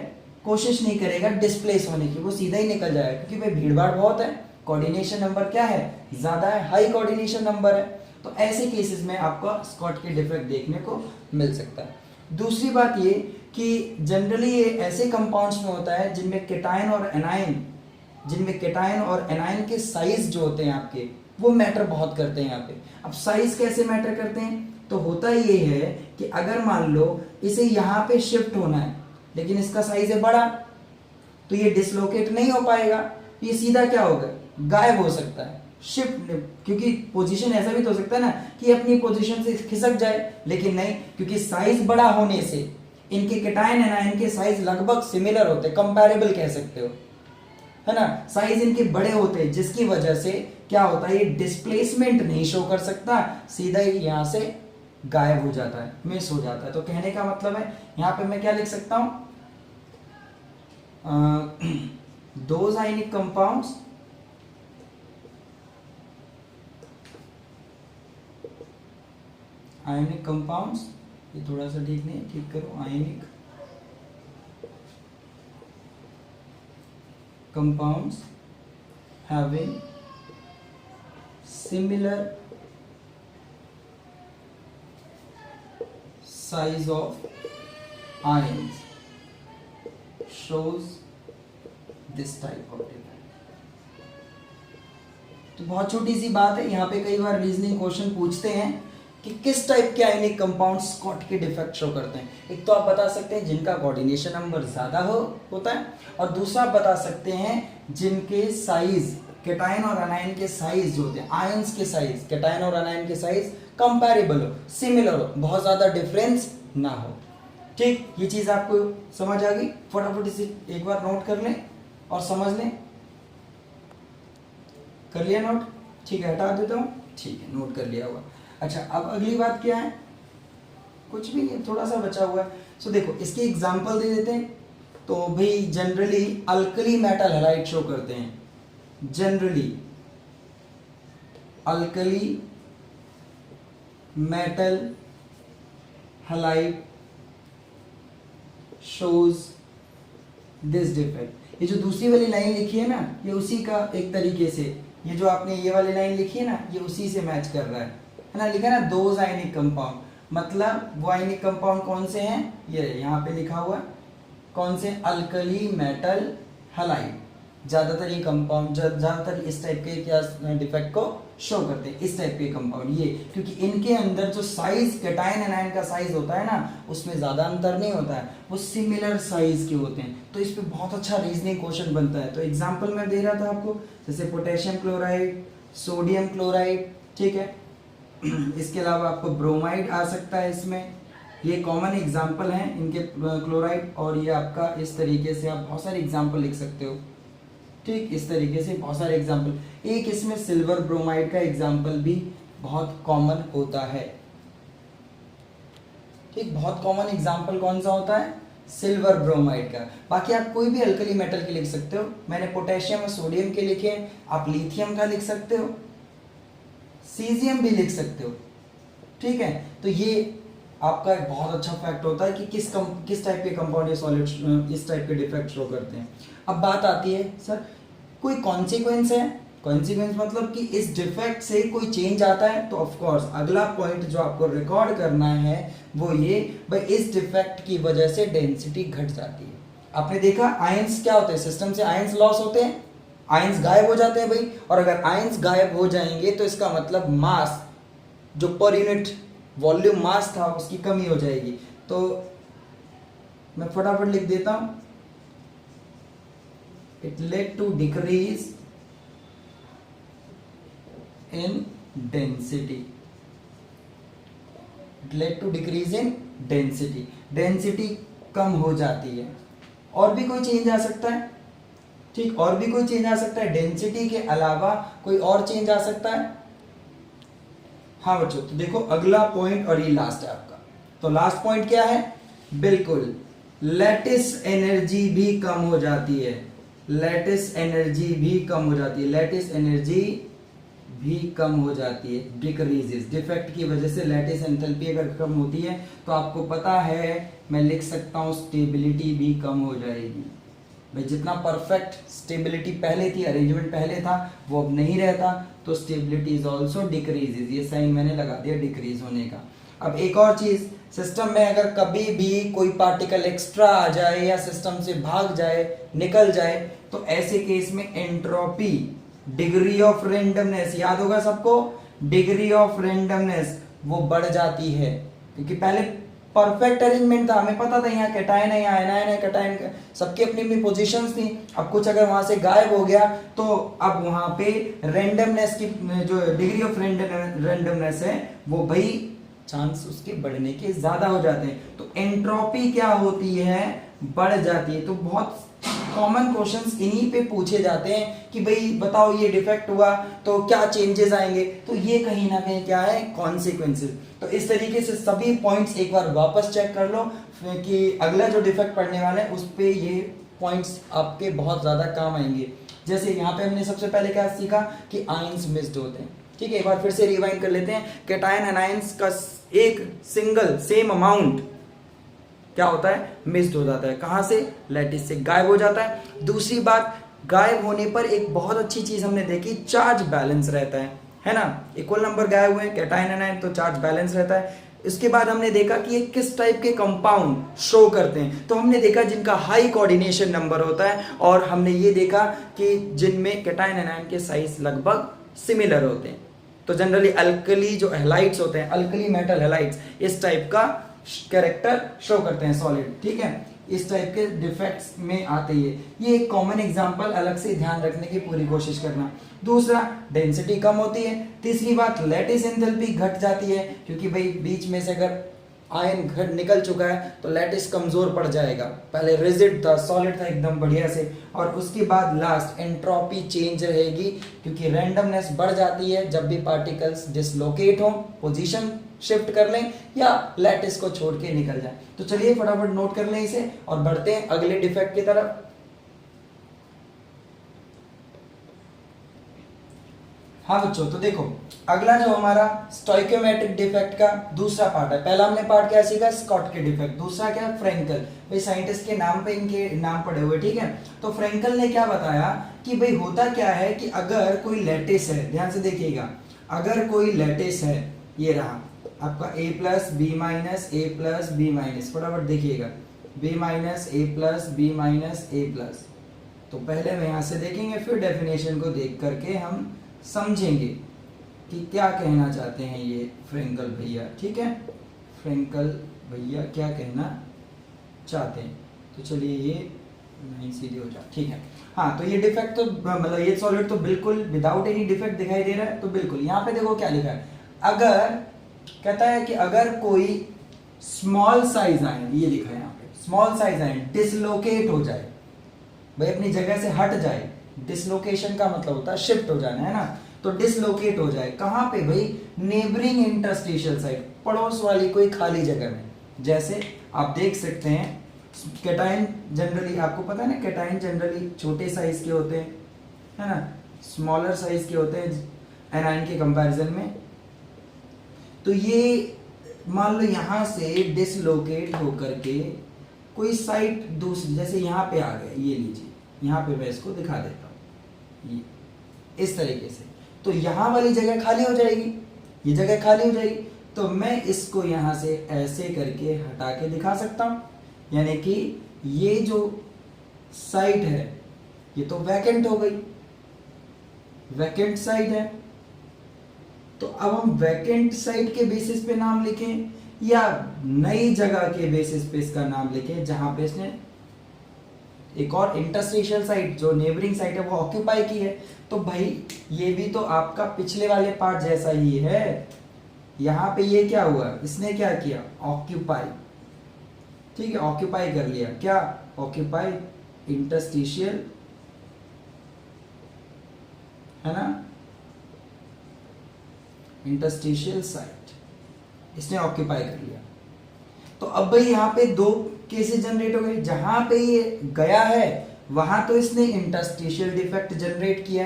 कोशिश नहीं करेगा डिस्प्लेस होने की, वो सीधा ही निकल जाएगा, क्योंकि भाई भीड़ भाड़ बहुत है, कोऑर्डिनेशन नंबर क्या है, ज्यादा है, हाई कोऑर्डिनेशन नंबर है। तो ऐसे केसेस में आपको स्कॉटकी डिफेक्ट देखने को मिल सकता है। दूसरी बात ये कि जनरली ये ऐसे कंपाउंड्स में होता है जिनमें केटायन और एनायन के साइज जो होते हैं आपके, वो मैटर बहुत करते हैं यहाँ पे। अब साइज कैसे मैटर करते हैं, तो होता ये है कि अगर मान लो इसे यहाँ पे शिफ्ट होना है लेकिन इसका साइज है बड़ा, तो ये डिसलोकेट नहीं हो पाएगा, ये सीधा क्या होगा, गायब हो सकता है, शिफ्ट, क्योंकि पोजीशन ऐसा भी तो हो सकता है ना कि अपनी पोजीशन से खिसक जाए, लेकिन नहीं, क्योंकि साइज बड़ा होने से इनके केटायन एनायन के साइज लगभग सिमिलर होते हैं, कंपैरेबल कह सकते हो, है ना, साइज इनके बड़े होते हैं, जिसकी वजह से क्या होता है, ये डिस्प्लेसमेंट नहीं शो कर सकता, सीधा ही यहां से गायब हो जाता है, मिस हो जाता है। तो कहने का मतलब है यहां पे मैं क्या लिख सकता हूं, दोज आयनिक कंपाउंड्स ये थोड़ा सा ठीक नहीं है, ठीक करो, ionic compounds having similar size of ions shows this type of defect। तो बहुत छोटी सी बात है, यहाँ पे कई बार रीजनिंग क्वेश्चन पूछते हैं कि किस टाइप के आयनिक कंपाउंड स्कॉट के डिफेक्ट शो करते हैं। एक तो आप बता सकते हैं जिनका कोऑर्डिनेशन नंबर ज्यादा होता है, और दूसरा बता सकते हैं जिनके साइज, कैटायन और अनायन के साइज जो होते हैं, आयंस के साइज, कैटायन और अनायन के साइज कंपैरेबल हो, सिमिलर हो, बहुत ज्यादा डिफरेंस ना हो। ठीक, ये चीज आपको समझ आ गई? फटाफट इसे एक बार नोट कर लें और समझ लें। कर लिया नोट? ठीक है, हटा देता हूं। ठीक है, नोट कर लिया होगा। अच्छा, अब अगली बात क्या है? कुछ भी नहीं, थोड़ा सा बचा हुआ है। सो देखो, इसकी एग्जांपल दे देते हैं। तो भाई generally alkali metal halide show करते हैं, generally alkali metal halide shows this defect. ये जो दूसरी वाली लाइन लिखी है ना, ये उसी का एक तरीके से, ये जो आपने ये वाली लाइन लिखी है ना, ये उसी से मैच कर रहा है ना। लिखा है ना दोज आयनिक कंपाउंड, मतलब वो आयनिक कंपाउंड कौन से हैं? ये यहाँ पे लिखा हुआ है कौन से? Alkali metal halide. ज्यादातर ये कंपाउंड ज्यादातर इस टाइप के क्या डिफेक्ट को शो करते हैं, इस टाइप के कंपाउंड ये, क्योंकि इनके अंदर जो साइज कैटायन एनायन का साइज होता है ना, उसमें ज्यादा अंतर नहीं होता है, वो सिमिलर साइज के होते हैं। तो इस पे बहुत अच्छा रीजनिंग क्वेश्चन बनता है। तो एग्जांपल मैं दे रहा था आपको, जैसे पोटेशियम क्लोराइड, सोडियम क्लोराइड, ठीक है। इसके अलावा आपको ब्रोमाइड आ सकता है इसमें, ये कॉमन एग्जाम्पल हैं इनके क्लोराइड। और ये आपका इस तरीके से आप बहुत सारे एग्जाम्पल लिख सकते हो, ठीक, इस तरीके से बहुत सारे एग्जाम्पल। एक इसमें सिल्वर ब्रोमाइड का एग्जाम्पल भी बहुत कॉमन होता है, ठीक, बहुत कॉमन एग्जाम्पल कौन सा होता है? सिल्वर ब्रोमाइड का। बाकी आप कोई भी अल्कली मेटल के लिख सकते हो, मैंने पोटेशियम और सोडियम के लिखे हैं, आप लिथियम का लिख सकते हो, सीजियम भी लिख सकते हो, ठीक है। तो ये आपका एक बहुत अच्छा फैक्ट होता है कि किस टाइप के कंपाउंड या सॉलिड इस टाइप के डिफेक्ट शो करते हैं। अब बात आती है सर कोई कॉन्सिक्वेंस है? कॉन्सिक्वेंस मतलब कि इस डिफेक्ट से कोई चेंज आता है? तो ऑफ कोर्स अगला पॉइंट जो आपको रिकॉर्ड करना है वो ये, भाई इस डिफेक्ट की वजह से डेंसिटी घट जाती है। आपने देखा आयंस क्या होते हैं, सिस्टम से आयंस लॉस होते हैं, आयंस गायब हो जाते हैं भाई। और अगर आयंस गायब हो जाएंगे तो इसका मतलब मास, जो पर यूनिट वॉल्यूम मास था, उसकी कमी हो जाएगी। तो मैं फटाफट लिख देता हूं, it led to decrease in density, it led to decrease in density, density कम हो जाती है। और भी कोई चेंज आ सकता है, ठीक, और भी कोई चेंज आ सकता है, डेंसिटी के अलावा कोई और चेंज आ सकता है। हाँ बच्चों, तो देखो अगला पॉइंट और ये लास्ट है आपका। तो लास्ट पॉइंट क्या है? बिल्कुल, लैटिस एनर्जी भी कम हो जाती है, लैटिस एनर्जी भी कम हो जाती है, लैटिस एनर्जी भी कम हो जाती है, डिक्रीजेस। डिफेक्ट की वजह से लैटिस एंथैल्पी अगर कम होती है तो आपको पता है, मैं लिख सकता हूं स्टेबिलिटी भी कम हो जाएगी। भाई जितना परफेक्ट स्टेबिलिटी पहले थी, अरेंजमेंट पहले था, वो अब नहीं रहता, तो स्टेबिलिटी इज ऑल्सो डिक्रीजेज। ये साइन मैंने लगा दिया डिक्रीज होने का। अब एक और चीज, सिस्टम में अगर कभी भी कोई पार्टिकल एक्स्ट्रा आ जाए या सिस्टम से भाग जाए, निकल जाए, तो ऐसे केस में एंट्रोपी, डिग्री ऑफ रेंडमनेस, याद होगा सबको, डिग्री ऑफ रेंडमनेस वो बढ़ जाती है। क्योंकि पहले परफेक्ट अरेंजमेंट था, हमें पता था यहाँ कैटायन है, यहाँ एनायन है, कैटायन, सबकी अपनी अपनी पोजीशंस थी। अब कुछ अगर वहां से गायब हो गया तो अब वहां पे रेंडमनेस की जो डिग्री ऑफ रेंडमनेस है वो भाई चांस उसके बढ़ने के ज्यादा हो जाते हैं। तो एंट्रोपी क्या होती है? बढ़ जाती है। तो बहुत कॉमन क्वेश्चंस इन्हीं पे पूछे जाते हैं कि भाई बताओ ये डिफेक्ट हुआ तो क्या चेंजेस आएंगे। तो ये कहीं ना कहीं क्या है? कॉन्सिक्वेंसेस। तो इस तरीके से सभी पॉइंट्स एक बार वापस चेक कर लो कि अगला जो डिफेक्ट पढ़ने वाला है उस पे ये पॉइंट्स आपके बहुत ज्यादा काम आएंगे। जैसे यहाँ पे हमने सबसे पहले क्या सीखा कि आयंस मिस्ड होते हैं, ठीक है। एक बार फिर से रिवाइंड कर लेते हैं। कैटायन एनायंस का एक सिंगल सेम अमाउंट क्या होता है? मिस्ड हो जाता है। कहां से? लैटिस से गायब हो जाता है। दूसरी बात, गायब होने पर एक बहुत अच्छी चीज हमने देखी, चार्ज बैलेंस रहता है। है ना, इक्वल नंबर गए हुए हैं कैटायन एनायन, तो चार्ज बैलेंस रहता है। इसके बाद हमने देखा कि ये किस टाइप के कंपाउंड शो करते हैं, तो हमने देखा जिनका हाई कोऑर्डिनेशन नंबर होता है, और हमने ये देखा कि जिनमें कैटायन एनायन के साइज लगभग सिमिलर होते हैं। तो जनरली अल्कली जो हैलाइड्स होते हैं, अल्कली मेटल हैलाइड्स, इस टाइप का कैरेक्टर शो करते हैं सॉलिड, ठीक है, इस टाइप के डिफेक्ट्स में आते ही है। ये एक कॉमन एग्जांपल, अलग से ध्यान रखने की पूरी कोशिश करना। दूसरा, डेंसिटी कम होती है। तीसरी बात, लैटिस एंथैल्पी घट जाती है, क्योंकि भाई बीच में से अगर आयन घट निकल चुका है तो लैटिस कमजोर पड़ जाएगा। पहले रिजिड था, सॉलिड था एकदम बढ़िया से। और उसके बाद लास्ट, एंट्रोपी चेंज रहेगी, क्योंकि रैंडमनेस बढ़ जाती है जब भी पार्टिकल्स डिसलोकेट हो, पोजीशन शिफ्ट कर लें या लैटिस को छोड़ के निकल जाए। तो चलिए फटाफट नोट कर लें इसे और बढ़ते हैं अगले डिफेक्ट की तरफ। हाँ बच्चों, तो देखो अगला जो हमारा स्टोइकियोमेट्रिक डिफेक्ट का दूसरा पार्ट है। पहला हमने पार्ट क्या सीखा, स्कॉट के डिफेक्ट। दूसरा क्या, फ्रेंकल। भाई साइंटिस्ट के नाम पे इनके नाम पड़े हुए, ठीक है। तो फ्रेंकल ने क्या बताया कि भाई होता क्या है कि अगर कोई लैटिस है, ध्यान से देखिएगा, अगर कोई लैटिस है, ये रहा आपका a plus B minus A plus B minus, फटाफट देखिएगा, b minus A plus B minus A plus. तो पहले हम यहाँ से देखेंगे, फिर डेफिनेशन को देख करके हम समझेंगे कि क्या कहना चाहते हैं ये फ्रेंकल भैया, ठीक है, फ्रेंकल भैया क्या कहना चाहते हैं। तो चलिए ये नहीं सीधे हो जाए, ठीक है। हाँ, तो ये डिफेक्ट तो मतलब ये सॉलिड तो बिल्कुल विदाउट एनी डिफेक्ट दिखाई दे रहा है। तो बिल्कुल यहाँ पे देखो क्या लिखा है, अगर कहता है कि अगर कोई स्मॉल साइज आयन, ये लिखा है यहाँ पे, स्मॉल साइज आयन डिसलोकेट हो जाए, भाई अपनी जगह से हट जाए, डिसलोकेशन का मतलब होता है शिफ्ट हो जाना, है ना। तो डिसलोकेट हो जाए कहां पे भाई, नेबरिंग इंटरस्टिशियल साइट, पड़ोस वाली कोई खाली जगह में। जैसे आप देख सकते हैं कैटायन जनरली, आपको पता है ना, कैटायन जनरली छोटे साइज के होते हैं, है ना, स्मॉलर साइज के होते हैं एनायन के कंपैरिजन में। तो ये मान लो यहां से डिसलोकेट होकर के कोई साइट दूसरी, जैसे यहाँ पे आ गए, ये लीजिए, यहाँ पे मैं इसको दिखा देता हूँ, ये इस तरीके से। तो यहाँ वाली जगह खाली हो जाएगी, ये जगह खाली हो जाएगी, तो मैं इसको यहाँ से ऐसे करके हटा के दिखा सकता हूँ, यानी कि ये जो साइट है ये तो वैकेंट हो गई, वैकेंट साइट है। तो अब हम वैकेंट साइट के बेसिस पे नाम लिखें या नई जगह के बेसिस पे इसका नाम लिखें, जहां पे इसने एक और इंटरस्टिशियल साइट जो नेबरिंग साइट है वो ऑक्यूपाई की है। तो भाई ये भी तो आपका पिछले वाले पार्ट जैसा ही है। यहां पे ये क्या हुआ, इसने क्या किया, ऑक्यूपाई, ठीक है, ऑक्यूपाई कर लिया, क्या ऑक्यूपाई, इंटरस्टिशियल, है ना, इंटरस्टिशियल साइट इसने ऑक्यूपाई कर लिया। तो अब भाई यहाँ पे दो केसेस जनरेट हो गए, जहां पे ये गया है वहां तो इसने इंटरस्टिशियल डिफेक्ट जनरेट किया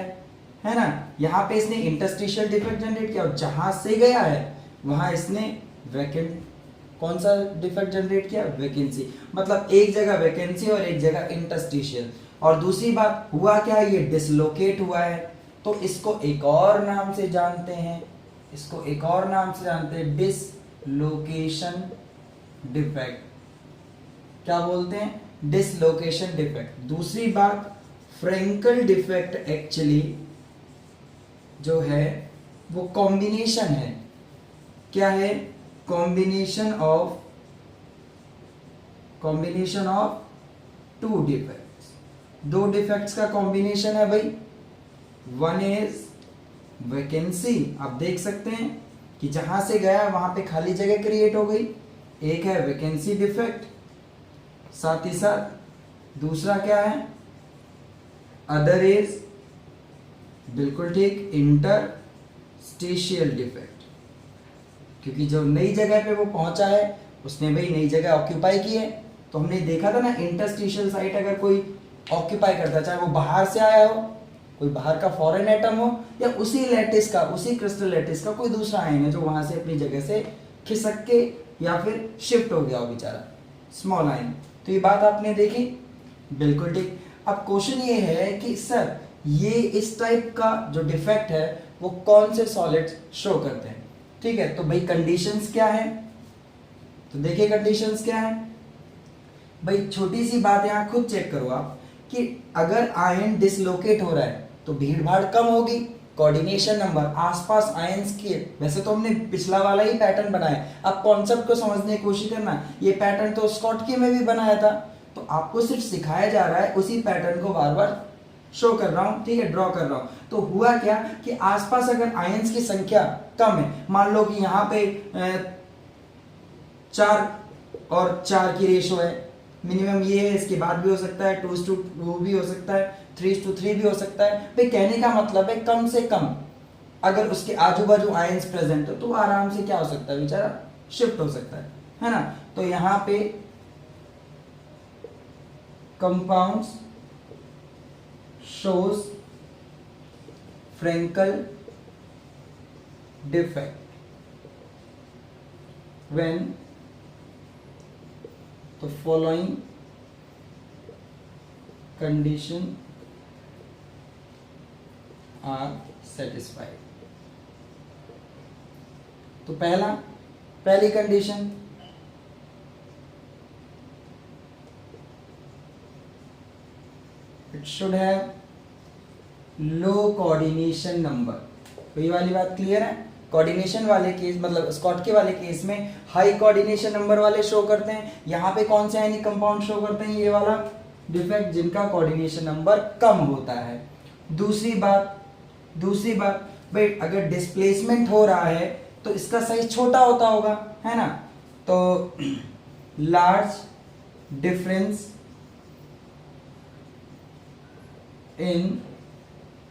है ना, यहाँ पे इसने इंटरस्टिशियल डिफेक्ट जनरेट किया, और जहां से गया है वहां इसने वैकेंट, कौन सा डिफेक्ट जनरेट किया, वैकेंसी। मतलब एक जगह वैकेंसी और एक जगह इंटरस्टिशियल। और दूसरी बात हुआ क्या, ये डिसलोकेट हुआ है, तो इसको एक और नाम से जानते हैं, इसको एक और नाम से जानते हैं, डिसलोकेशन डिफेक्ट। क्या बोलते हैं, डिसलोकेशन डिफेक्ट। दूसरी बात, फ्रेंकल डिफेक्ट एक्चुअली जो है वो कॉम्बिनेशन है, क्या है, कॉम्बिनेशन ऑफ टू डिफेक्ट्स, दो डिफेक्ट्स का कॉम्बिनेशन है भाई। वन इज वैकेंसी, आप देख सकते हैं कि जहां से गया वहां पे खाली जगह क्रिएट हो गई, एक है वैकेंसी डिफेक्ट, साथ ही साथ दूसरा क्या है, अदर इज, बिल्कुल ठीक, इंटरस्टिशियल डिफेक्ट, क्योंकि जो नई जगह पे वो पहुंचा है उसने भाई नई जगह ऑक्यूपाई की है। तो हमने देखा था ना, इंटरस्टिशियल साइट अगर कोई ऑक्यूपाई करता, चाहे वो बाहर से आया हो, कोई बाहर का फॉरेन एटम हो, या उसी लैटिस का, उसी क्रिस्टल लैटिस का कोई दूसरा आयन है जो वहां से अपनी जगह से खिसक के या फिर शिफ्ट हो गया हो बेचारा, स्मॉल आयन। तो ये बात आपने देखी, बिल्कुल ठीक। अब क्वेश्चन ये है कि सर ये इस टाइप का जो डिफेक्ट है वो कौन से सॉलिड्स शो करते हैं। ठीक है, तो भाई कंडीशंस क्या है, तो देखिए कंडीशंस क्या है भाई। छोटी सी बात यहाँ खुद चेक करो आप कि अगर आयन डिसलोकेट हो रहा है तो भीड़ भाड़ कम होगी, कोऑर्डिनेशन नंबर आसपास आयंस के। वैसे तो हमने पिछला वाला ही पैटर्न बनाया, अब कॉन्सेप्ट को समझने की कोशिश करना। ये पैटर्न तो स्कॉटकी में भी बनाया था, तो आपको सिर्फ सिखाया जा रहा है, उसी पैटर्न को बार बार शो कर रहा हूं, ठीक है, ड्रॉ कर रहा हूं। तो हुआ क्या कि आसपास अगर आयंस की संख्या कम है, मान लो कि यहाँ पे 4 और 4 की रेशो है, मिनिमम ये है, इसके बाद भी हो सकता है 2:2 भी हो सकता है, 3:3 भी हो सकता है। भाई कहने का मतलब है कम से कम अगर उसके आजू बाजू आयंस प्रेजेंट हो तो आराम से क्या हो सकता है बेचारा, शिफ्ट हो सकता है ना। तो यहां पे compounds shows Frankel defect when the following condition are satisfied। तो पहली condition it should have low coordination number. तो ये वाली बात क्लियर है। कोऑर्डिनेशन वाले केस मतलब स्कॉटकी वाले केस में हाई कोऑर्डिनेशन नंबर वाले शो करते हैं, यहाँ पे कौन से आयनिक कंपाउंड शो करते हैं, ये वाला डिफेक्ट जिनका कोऑर्डिनेशन नंबर कम होता है। दूसरी बात भाई अगर डिस्प्लेसमेंट हो रहा है तो इसका साइज छोटा होता होगा, है ना। तो large difference in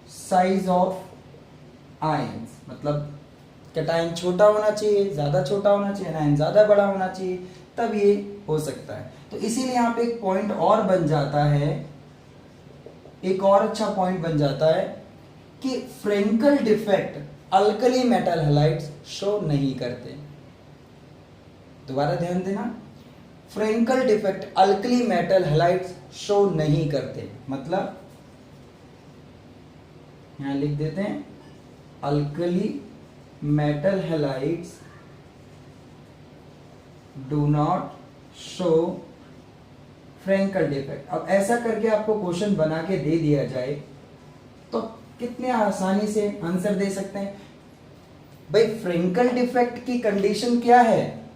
size of ions, मतलब कैटायन छोटा होना चाहिए, ज्यादा छोटा होना चाहिए, आयन ज्यादा बड़ा होना चाहिए, तब ये हो सकता है। तो इसीलिए यहाँ पे एक पॉइंट और बन जाता है, एक और अच्छा पॉइंट बन जाता है कि Frenkel defect alkali metal halides show नहीं करते। दोबारा ध्यान देना, Frenkel defect alkali metal halides show नहीं करते, मतलब यहां लिख देते हैं alkali metal halides do not show Frenkel defect. अब ऐसा करके आपको क्वेश्चन बना के दे दिया जाए तो कितने आसानी से आंसर दे सकते हैं। भाई फ्रेंकल डिफेक्ट की कंडीशन क्या है,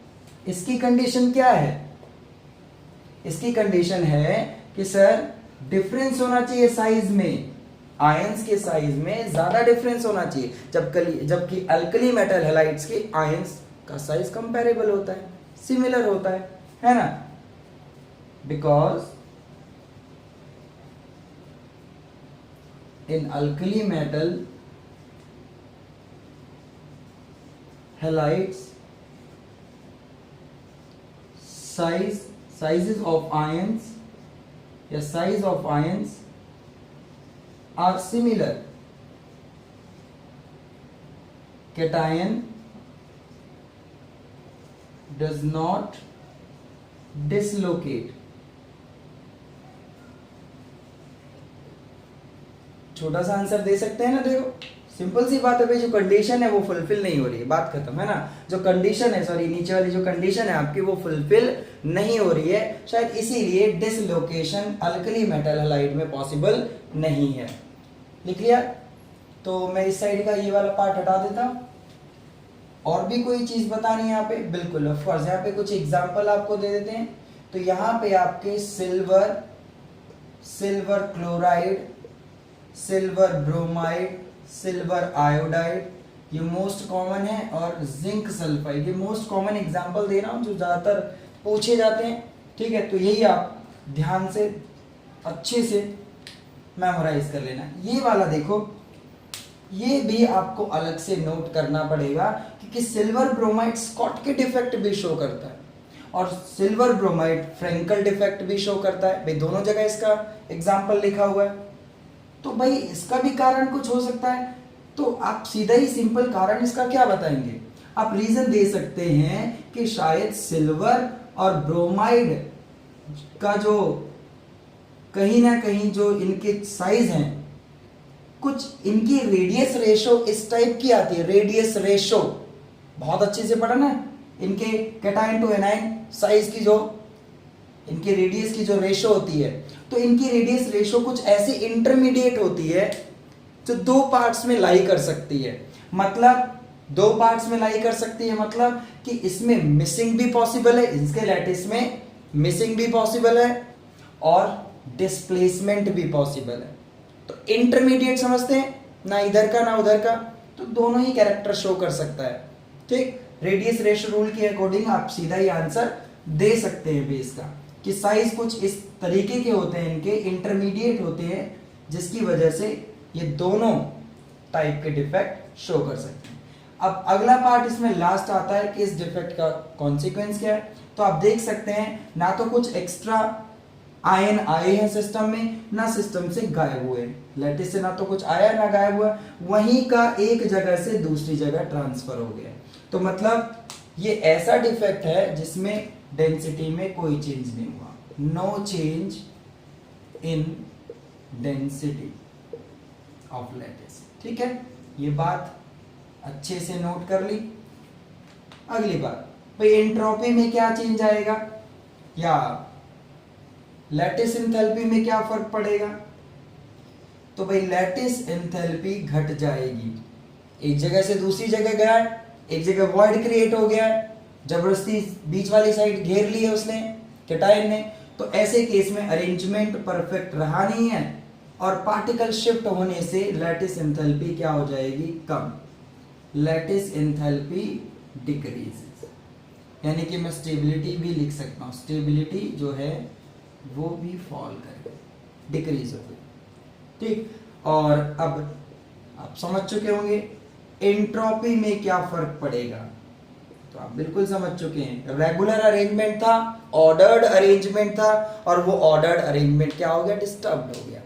इसकी कंडीशन क्या है, इसकी कंडीशन है कि सर डिफरेंस होना चाहिए साइज में, आयंस के साइज में ज्यादा डिफरेंस होना चाहिए, जबकि अल्कली मेटल हैलाइड्स के आयंस का साइज कंपैरेबल होता है, सिमिलर होता है ना। Because in alkali metal halides sizes of ions या size of ions are similar। cation does not dislocate। छोटा सा आंसर दे सकते हैं ना, देखो सिंपल सी बात है भाई, जो कंडीशन है वो फुलफिल नहीं हो रही है, बात खत्म, है ना। जो कंडीशन है, सॉरी नीचे वाली जो कंडीशन है आपकी वो फुलफिल नहीं हो रही है, शायद इसीलिए डिसलोकेशन अल्कली मेटल हैलाइड में पॉसिबल नहीं है। लिख लिया। तो मैं इस साइड का ये वाला पार्ट हटा देता हूं। और भी कोई चीज बतानी है यहाँ पे? बिल्कुल ऑफ कोर्स, यहाँ पे कुछ एग्जांपल आपको दे देते हैं। तो यहाँ पे आपके silver chloride, silver bromide, silver iodide ये मोस्ट कॉमन है, और जिंक सल्फाइड ये मोस्ट कॉमन एग्जांपल दे रहा हूं जो ज्यादातर पूछे जाते हैं। ठीक है, तो यही आप ध्यान से अच्छे से मेमोराइज कर लेना। ये वाला देखो, ये भी आपको अलग से नोट करना पड़ेगा क्योंकि सिल्वर ब्रोमाइड स्कॉट के डिफेक्ट भी शो करता है और सिल्वर ब्रोमाइड फ्रेंकल डिफेक्ट भी शो करता है। भाई दोनों जगह इसका एग्जांपल लिखा हुआ है, तो भाई इसका भी कारण कुछ हो सकता है। तो आप सीधा ही सिंपल कारण इसका क्या बताएंगे? आप रीजन दे सकते हैं कि शायद सिल्वर और ब्रोमाइड का जो कहीं ना कहीं जो इनके साइज हैं कुछ इनकी रेडियस रेशो इस टाइप की आती है, रेडियस रेशो बहुत अच्छे से पढ़ा ना, इनके कैटायन टू एनायन साइज की जो इनकी रेडियस की जो रेशो होती है, तो इनकी रेडियस रेशो कुछ ऐसी इंटरमीडिएट होती है जो दो पार्ट्स में लाई कर सकती है। मतलब दो पार्ट्स में लाई कर सकती है, मतलब कि इसमें मिसिंग भी पॉसिबल है, इसके लैटिस में मिसिंग भी पॉसिबल है और डिस्प्लेसमेंट भी पॉसिबल है। तो इंटरमीडिएट समझते हैं ना, इधर का ना उधर का, तो दोनों ही कैरेक्टर शो कर सकता है। ठीक, रेडियस रेशो रूल के अकॉर्डिंग आप सीधा ही आंसर दे सकते हैं बेस का कि साइज कुछ इस तरीके के होते हैं, इनके इंटरमीडिएट होते हैं, जिसकी वजह से ये दोनों टाइप के डिफेक्ट शो कर सकते हैं। अब अगला पार्ट इसमें लास्ट आता है कि इस डिफेक्ट का कॉन्सिक्वेंस क्या है। तो आप देख सकते हैं ना तो कुछ एक्स्ट्रा आयन आए हैं सिस्टम में, ना सिस्टम से गायब हुए, लैटिस से ना तो कुछ आया ना गायब हुआ, वहीं का एक जगह से दूसरी जगह ट्रांसफर हो गया। तो मतलब ये ऐसा डिफेक्ट है जिसमें डेंसिटी में कोई चेंज नहीं हुआ, no change in density of lattice. ठीक है, ये बात अच्छे से नोट कर ली। अगली बात भाई, एंट्रोपी में क्या चेंज आएगा या लैटिस एंथैल्पी में क्या फर्क पड़ेगा? तो भाई लैटिस एंथैल्पी घट जाएगी, एक जगह से दूसरी जगह गया, एक जगह वॉइड क्रिएट हो गया, जबरदस्ती बीच वाली साइड घेर ली है उसने कैटायन ने, तो ऐसे केस में अरेंजमेंट परफेक्ट रहा नहीं है और पार्टिकल शिफ्ट होने से लैटिस एंथैल्पी क्या हो जाएगी? कम, लैटिस एंथैल्पी डिक्रीजेस। यानी कि मैं स्टेबिलिटी भी लिख सकता हूं, स्टेबिलिटी जो है वो भी फॉल करेगा, डिक्रीज हो गई। ठीक, और अब आप समझ चुके होंगे एंट्रोपी में क्या फर्क पड़ेगा, तो आप बिल्कुल समझ चुके हैं। रेगुलर अरेंजमेंट था, ऑर्डर्ड अरेंजमेंट था, और वो ऑर्डर्ड अरेंजमेंट क्या हो गया? डिस्टर्ब हो गया।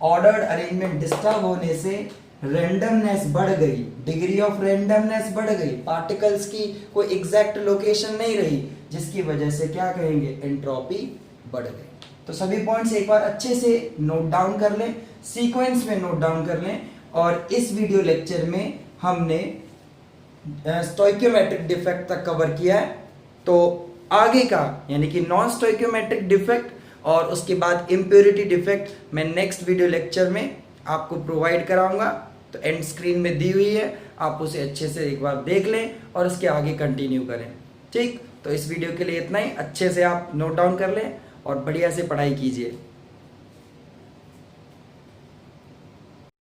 ऑर्डर्ड अरेंजमेंट डिस्टर्ब होने से रैंडमनेस बढ़ गई, डिग्री ऑफ रैंडमनेस बढ़ गई, पार्टिकल्स की कोई एग्जैक्ट लोकेशन नहीं रही, जिसकी वजह से क्या कहेंगे? एंट्रोपी बढ़ गई। तो सभी पॉइंट्स एक बार अच्छे से नोट डाउन कर लें, सीक्वेंस में नोट डाउन कर लें। और इस वीडियो लेक्चर में हमने स्टोइकियोमेट्रिक डिफेक्ट तक कवर किया है, तो आगे का यानी कि नॉन स्टोइकियोमेट्रिक डिफेक्ट और उसके बाद इम्प्योरिटी डिफेक्ट मैं नेक्स्ट वीडियो लेक्चर में आपको प्रोवाइड कराऊंगा। तो एंड स्क्रीन में दी हुई है, आप उसे अच्छे से एक बार देख लें और उसके आगे कंटिन्यू करें। ठीक, तो इस वीडियो के लिए इतना ही, अच्छे से आप नोट डाउन कर लें और बढ़िया से पढ़ाई कीजिए।